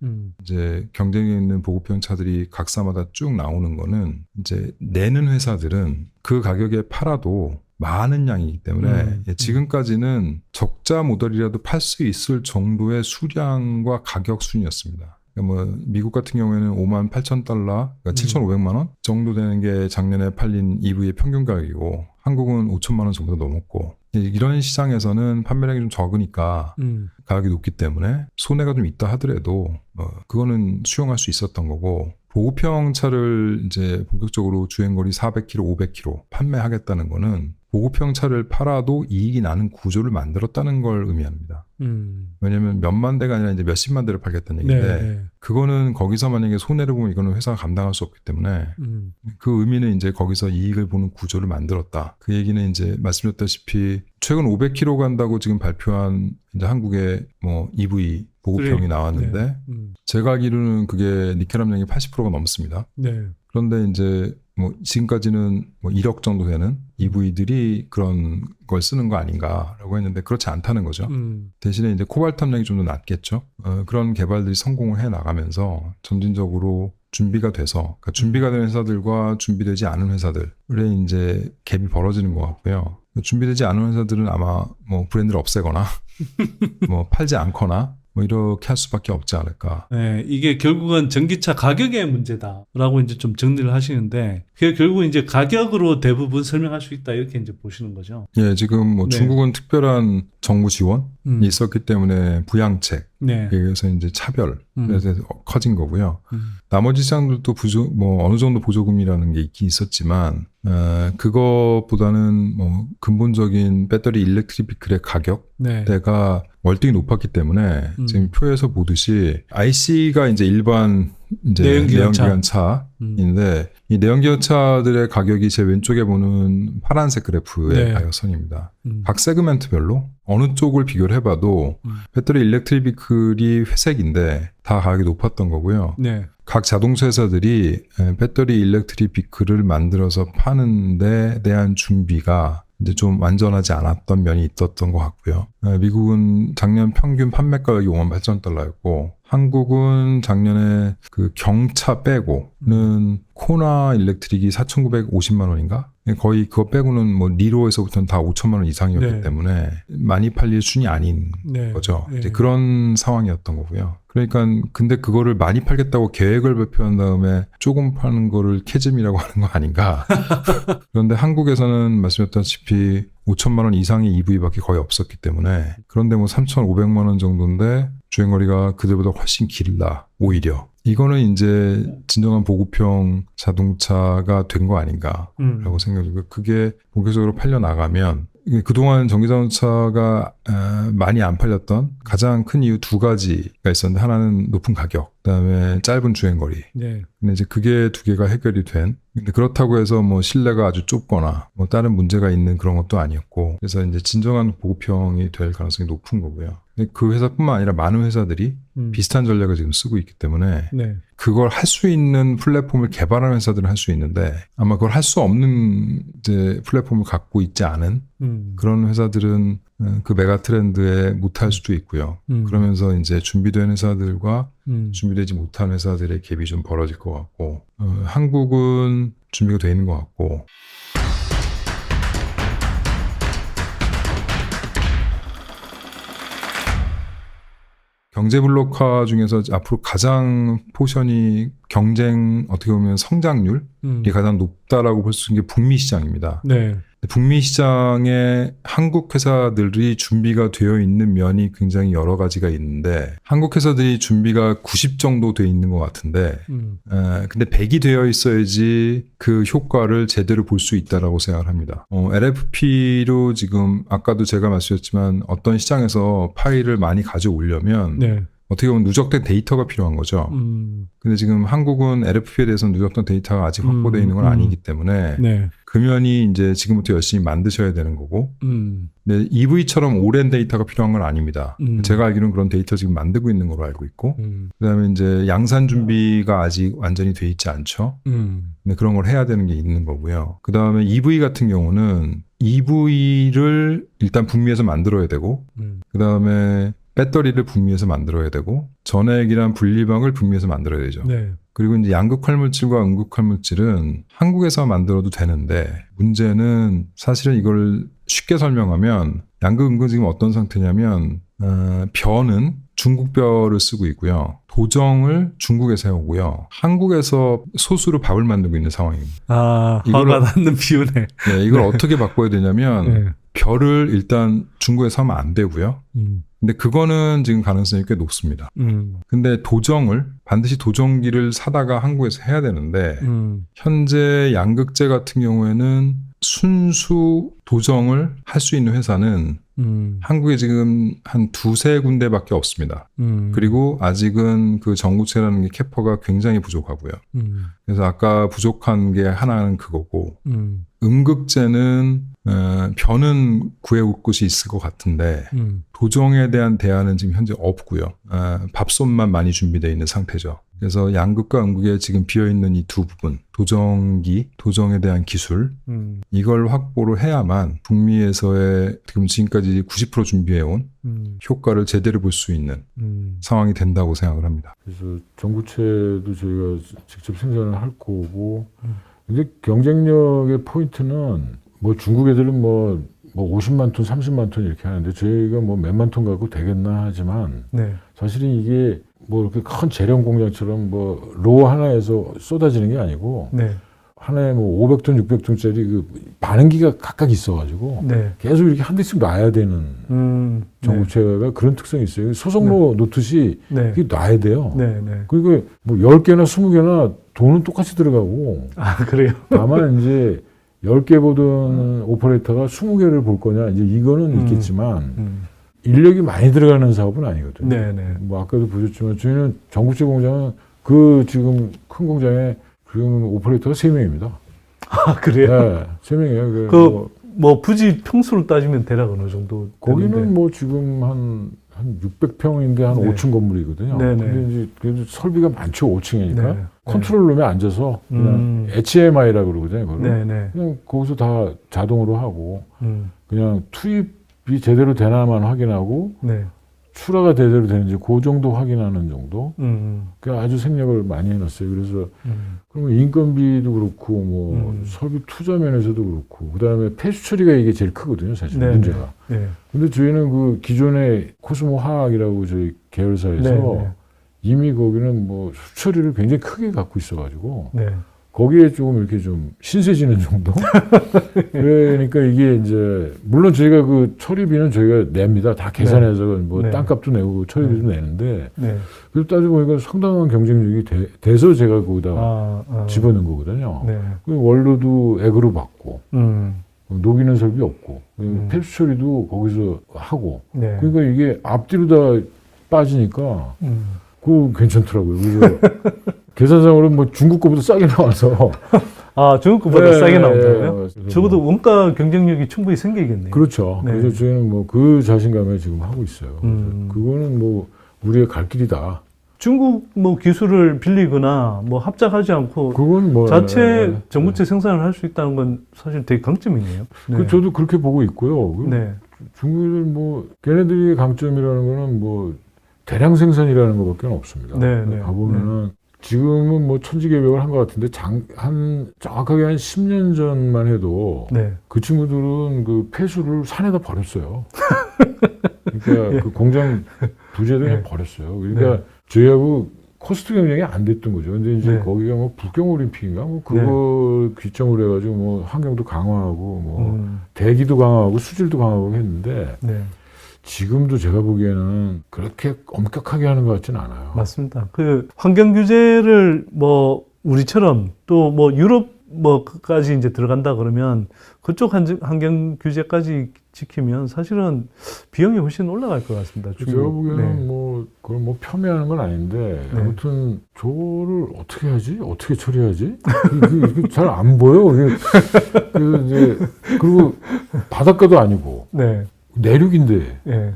이제 경쟁력 있는 보급형 차들이 각사마다 쭉 나오는 거는 이제 내는 회사들은 그 가격에 팔아도 많은 양이기 때문에 지금까지는 적자 모델이라도 팔 수 있을 정도의 수량과 가격 순이었습니다. 그러니까 뭐 미국 같은 경우에는 58,000달러, 그러니까 7,500만 원 정도 되는 게 작년에 팔린 EV의 평균 가격이고, 한국은 5천만 원 정도 넘었고, 이런 시장에서는 판매량이 좀 적으니까 가격이 높기 때문에 손해가 좀 있다 하더라도 그거는 수용할 수 있었던 거고, 보급형 차를 이제 본격적으로 주행거리 400km, 500km 판매하겠다는 거는 보급형 차를 팔아도 이익이 나는 구조를 만들었다는 걸 의미합니다. 왜냐하면 몇만 대가 아니라 이제 몇십만 대를 팔겠다는 얘기인데, 네. 그거는 거기서 만약에 손해를 보면 이거는 회사가 감당할 수 없기 때문에 그 의미는 이제 거기서 이익을 보는 구조를 만들었다. 그 얘기는 이제 말씀드렸다시피 최근 500km 간다고 지금 발표한 이제 한국의 뭐 EV 보급형이 나왔는데 제가 알기로는 그게 니켈 함량이 80%가 넘습니다. 네. 그런데 이제 뭐 지금까지는 뭐 1억 정도 되는 EV들이 그런 걸 쓰는 거 아닌가라고 했는데 그렇지 않다는 거죠. 대신에 이제 코발트 함량이 좀 더 낮겠죠. 그런 개발들이 성공을 해 나가면서 점진적으로 준비가 돼서, 그러니까 준비가 된 회사들과 준비되지 않은 회사들의 이제 갭이 벌어지는 것 같고요. 준비되지 않은 회사들은 아마 뭐 브랜드를 없애거나 뭐 팔지 않거나 뭐 이렇게 할 수밖에 없지 않을까. 네, 이게 결국은 전기차 가격의 문제다라고 이제 좀 정리를 하시는데, 그게 결국 이제 가격으로 대부분 설명할 수 있다, 이렇게 이제 보시는 거죠. 예, 지금 뭐 네. 중국은 특별한 정부 지원이 있었기 때문에 부양책, 네. 그래서 이제 차별, 그래서 커진 거고요. 나머지 시장들도 뭐 어느 정도 보조금이라는 게 있긴 있었지만, 그거보다는 뭐 근본적인 배터리 일렉트릭 비클의 가격대가 네. 월등히 높았기 때문에 지금 표에서 보듯이 IC가 이제 일반 이제 내연기관 차인데, 이 내연기관 차들의 가격이 제 왼쪽에 보는 파란색 그래프의 네. 가격선입니다. 각 세그멘트별로 어느 쪽을 비교를 해봐도 배터리 일렉트릭 비클이 회색인데 다 가격이 높았던 거고요. 네. 각 자동차 회사들이 배터리 일렉트릭 비클을 만들어서 파는 데 대한 준비가 이제 좀 완전하지 않았던 면이 있었던 것 같고요. 미국은 작년 평균 판매 가격이 58,000달러였고, 한국은 작년에 그 경차 빼고는 코나 일렉트릭이 4,950만 원인가? 거의 그거 빼고는 뭐 리로에서부터는 다 5천만 원 이상이었기 네. 때문에 많이 팔릴 순이 아닌 네. 거죠. 네. 이제 그런 상황이었던 거고요. 그러니까 근데 그거를 많이 팔겠다고 계획을 발표한 다음에 조금 파는 거를 캐즘이라고 하는 거 아닌가. 그런데 한국에서는 말씀드렸다시피 5천만 원 이상의 EV밖에 거의 없었기 때문에, 그런데 뭐 3,500만 원 정도인데 주행거리가 그들보다 훨씬 길다, 오히려. 이거는 이제 진정한 보급형 자동차가 된 거 아닌가라고 생각해요. 그게 본격적으로 팔려 나가면, 그동안 전기자동차가 많이 안 팔렸던 가장 큰 이유 두 가지가 있었는데, 하나는 높은 가격, 그다음에 짧은 주행거리. 네. 근데 이제 그게 두 개가 해결이 된. 근데 그렇다고 해서 뭐 실내가 아주 좁거나 뭐 다른 문제가 있는 그런 것도 아니었고, 그래서 이제 진정한 보급형이 될 가능성이 높은 거고요. 근데 그 회사뿐만 아니라 많은 회사들이 비슷한 전략을 지금 쓰고 있기 때문에 네. 그걸 할 수 있는 플랫폼을 개발하는 회사들은 할 수 있는데 아마 그걸 할 수 없는 이제 플랫폼을 갖고 있지 않은 그런 회사들은 그 메가 트렌드에 못할 수도 있고요. 그러면서 이제 준비된 회사들과 준비되지 못한 회사들의 갭이 좀 벌어질 것 같고 한국은 준비가 돼 있는 것 같고 경제 블록화 중에서 앞으로 가장 포션이 경쟁 어떻게 보면 성장률이 가장 높다라고 볼 수 있는 게 북미 시장입니다. 네. 북미 시장에 한국 회사들이 준비가 되어 있는 면이 굉장히 여러 가지가 있는데 한국 회사들이 준비가 90 정도 돼 있는 것 같은데 근데 100이 되어 있어야지 그 효과를 제대로 볼 수 있다라고 생각을 합니다. LFP로 지금 아까도 제가 말씀드렸지만 어떤 시장에서 파일을 많이 가져오려면 네. 어떻게 보면 누적된 데이터가 필요한 거죠. 근데 지금 한국은 LFP에 대해서는 누적된 데이터가 아직 확보되어 있는 건 아니기 때문에 네. 그 면이 이제 지금부터 열심히 만드셔야 되는 거고 근데 EV처럼 오랜 데이터가 필요한 건 아닙니다. 제가 알기로는 그런 데이터 지금 만들고 있는 걸로 알고 있고 그다음에 이제 양산 준비가 아직 완전히 돼 있지 않죠. 근데 그런 걸 해야 되는 게 있는 거고요. 그다음에 EV 같은 경우는 EV를 일단 북미에서 만들어야 되고 그다음에 배터리를 북미에서 만들어야 되고 전액이란 분리방을 북미에서 만들어야 되죠. 네. 그리고 이제 양극 활물질과 음극 활물질은 한국에서 만들어도 되는데 문제는 사실은 이걸 쉽게 설명하면 양극 음극은 지금 어떤 상태냐면 벼는 중국 벼를 쓰고 있고요. 도정을 중국에서 해오고요. 한국에서 소수로 밥을 만들고 있는 상황입니다. 아, 화가 나는 비유네. 네, 이걸 어떻게 바꿔야 되냐면 네. 벼를 일단 중국에서 하면 안 되고요. 근데 그거는 지금 가능성이 꽤 높습니다. 근데 도정을 반드시 도정기를 사다가 한국에서 해야 되는데 현재 양극재 같은 경우에는 순수 도정을 할 수 있는 회사는 한국에 지금 한 두세 군데밖에 없습니다. 그리고 아직은 그 전구체라는 게 캐퍼가 굉장히 부족하고요. 그래서 아까 부족한 게 하나는 그거고 음극재는 벼는 구해올 곳이 있을 것 같은데 도정에 대한 대안은 지금 현재 없고요. 밥솥만 많이 준비되어 있는 상태죠. 그래서 양극과 음극에 지금 비어있는 이 두 부분, 도정기, 도정에 대한 기술 이걸 확보를 해야만 북미에서의 지금 지금까지 90% 준비해온 효과를 제대로 볼 수 있는 상황이 된다고 생각을 합니다. 그래서 전구체도 저희가 직접 생산을 할 거고 근데 경쟁력의 포인트는 뭐 중국 애들은 뭐 50만 톤, 30만 톤 이렇게 하는데 저희가 뭐 몇만 톤 갖고 되겠나 하지만 네. 사실은 이게 뭐 이렇게 큰 재련 공장처럼 뭐 로 하나에서 쏟아지는 게 아니고 네. 하나에 뭐 500톤, 600톤짜리 그 반응기가 각각 있어가지고 네. 계속 이렇게 한 대씩 놔야 되는 전구체가 그런 특성이 있어요. 소속로 놓듯이 네. 이게 놔야 돼요. 네. 네. 그리고 뭐 10개나 20개나 돈은 똑같이 들어가고 아, 그래요? 다만 이제 10개 보던 오퍼레이터가 20개를 볼 거냐 이제 이거는 있겠지만 인력이 많이 들어가는 사업은 아니거든요. 네, 네. 뭐 아까도 보셨지만 저희는 전구체 공장은 그 지금 큰 공장에 지금 오퍼레이터가 3명입니다. 아, 그래요? 네, 3명이에요. 그 뭐 부지 평수를 따지면 대략 어느 정도 거기는 되는데. 뭐 지금 한 600평인데 한 네. 5층 건물이거든요. 네, 네. 근데 이제 그래도 설비가 많죠. 5층이니까. 네. 컨트롤룸에 앉아서 그냥 HMI라고 그러거든요. 그걸. 네, 네. 그냥 거기서 다 자동으로 하고 그냥 투입이 제대로 되나만 확인하고 네. 출하가 제대로 되는지 그 정도 확인하는 정도. 그 아주 생략을 많이 해놨어요. 그래서 그러면 인건비도 그렇고 뭐 설비 투자 면에서도 그렇고 그다음에 폐수 처리가 이게 제일 크거든요. 사실 네, 문제가. 네. 근데 저희는 그 기존의 코스모 화학이라고 저희 계열사에서 네, 네. 이미 거기는 뭐 수처리를 굉장히 크게 갖고 있어가지고 네. 거기에 조금 이렇게 좀 신세지는 정도. 그러니까 이게 이제 물론 저희가 그 처리비는 저희가 냅니다. 다 계산해서 뭐 네. 땅값도 내고 처리비도 내는데 네. 그래서 따지고 보니까 상당한 경쟁력이 돼서 제가 거기다 집어넣은 거거든요. 네. 그 원료도 액으로 받고 녹이는 설비 없고 폐수 처리도 거기서 하고 네. 그러니까 이게 앞뒤로 다 빠지니까 그거 괜찮더라고요. 그래서 계산상으로 뭐 중국 거보다 싸게 나와서 아, 중국 거보다 네, 싸게 나온다고요? 네, 적어도 원가 경쟁력이 충분히 생기겠네요. 그렇죠. 네. 그래서 저희는 뭐 그 자신감에 지금 하고 있어요. 그래서 그거는 뭐 우리의 갈 길이다. 중국 뭐 기술을 빌리거나 뭐 합작하지 않고 그건 뭐 자체 전구체 생산을 할 수 있다는 건 사실 되게 강점이네요. 네. 저도 그렇게 보고 있고요. 네. 중국들 뭐 걔네들이 강점이라는 거는 뭐 대량 생산이라는 것밖에 없습니다. 네, 네, 가보면은 지금은 뭐 천지개벽을 한 것 같은데 정확하게 한 10년 전만 해도 네. 그 친구들은 그 폐수를 산에다 버렸어요. 그러니까 그 공장 부재도 그냥 네. 버렸어요. 그러니까 네. 저희하고 코스트 경쟁이 안 됐던 거죠. 근데 이제 네. 거기가 뭐 북경올림픽인가 뭐 그거 기점으로 해가지고 뭐 환경도 강화하고 뭐 대기도 강화하고 수질도 강화하고 했는데 네. 지금도 제가 보기에는 그렇게 엄격하게 하는 것 같지는 않아요. 맞습니다. 그 환경 규제를 뭐 우리처럼 또 뭐 유럽 뭐까지 이제 들어간다 그러면 그쪽 환경 규제까지 지키면 사실은 비용이 훨씬 올라갈 것 같습니다. 제가 중국. 보기에는 네. 뭐 그걸 뭐 폄훼하는 건 아닌데 네. 아무튼 저거를 어떻게 하지? 어떻게 처리하지? 잘 안 보여. 이제 그리고 바닷가도 아니고 네. 내륙인데 네.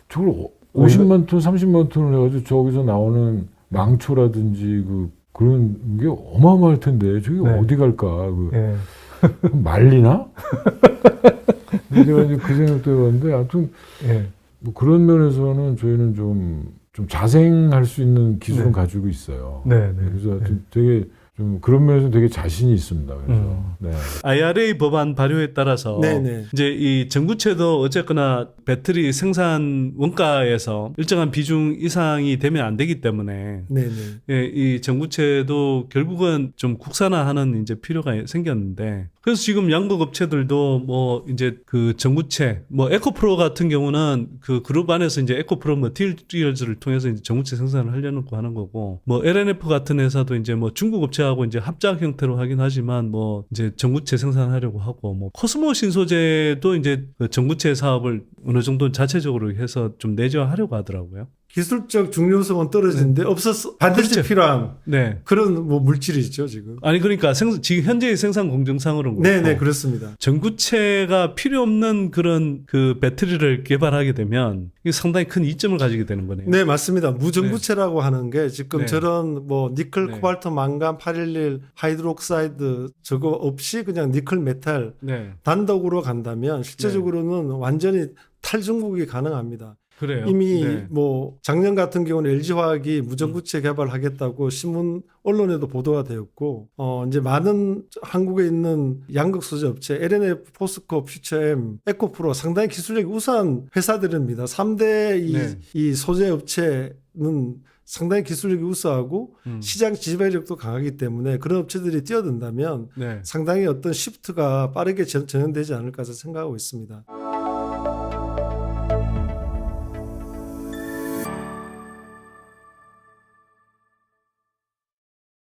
저걸 50만 톤, 30만 톤을 해가지고 저기서 나오는 망초라든지 그런 게 어마어마할 텐데 저게 네. 어디 갈까? 네. 말리나? 제가 이제 그 생각도 해봤는데 아무튼 네. 뭐 그런 면에서는 저희는 좀 자생할 수 있는 기술은 네. 가지고 있어요. 네. 네. 그래서 하여튼 되게 좀 그런 면에서 되게 자신이 있습니다. 그래서 네. IRA 법안 발효에 따라서 네네. 이제 이 전구체도 어쨌거나 배터리 생산 원가에서 일정한 비중 이상이 되면 안 되기 때문에 네네. 예, 이 전구체도 결국은 좀 국산화하는 이제 필요가 생겼는데 그래서 지금 양극 업체들도 뭐 이제 그 전구체 뭐 에코프로 같은 경우는 그 그룹 안에서 이제 에코프로 머티리얼즈를 통해서 이제 전구체 생산을 하려고 하는 거고 뭐 LNF 같은 회사도 이제 뭐 중국 업체하고 이제 합작 형태로 하긴 하지만 뭐 이제 전구체 생산하려고 하고 뭐 코스모 신소재도 이제 그 전구체 사업을 어느 정도 자체적으로 해서 좀 내재화하려고 하더라고요. 기술적 중요성은 떨어지는데 없어서 반드시 그렇죠. 필요한 네. 그런 뭐 물질이죠 지금. 아니 그러니까 지금 현재의 생산 공정상으로는 그렇고 네네 그렇습니다. 전구체가 필요 없는 그런 그 배터리를 개발하게 되면 이게 상당히 큰 이점을 가지게 되는 거네요. 네 맞습니다. 무전구체라고 하는 게 지금 네. 저런 뭐 니켈, 네. 코발트, 망간, 811, 하이드록사이드 저거 없이 그냥 니켈, 메탈 네. 단독으로 간다면 실제적으로는 완전히 탈중국이 가능합니다. 그래요. 이미 네. 뭐 작년 같은 경우는 LG화학이 무전구체 개발하겠다고 신문 언론에도 보도가 되었고 이제 많은 한국에 있는 양극 소재 업체 LNF, 포스코, 퓨처엠, 에코프로 상당히 기술력이 우수한 회사들입니다. 3대 네. 이 소재 업체는 상당히 기술력이 우수하고 시장 지배력도 강하기 때문에 그런 업체들이 뛰어든다면 네. 상당히 어떤 시프트가 빠르게 진행되지 않을까 생각하고 있습니다.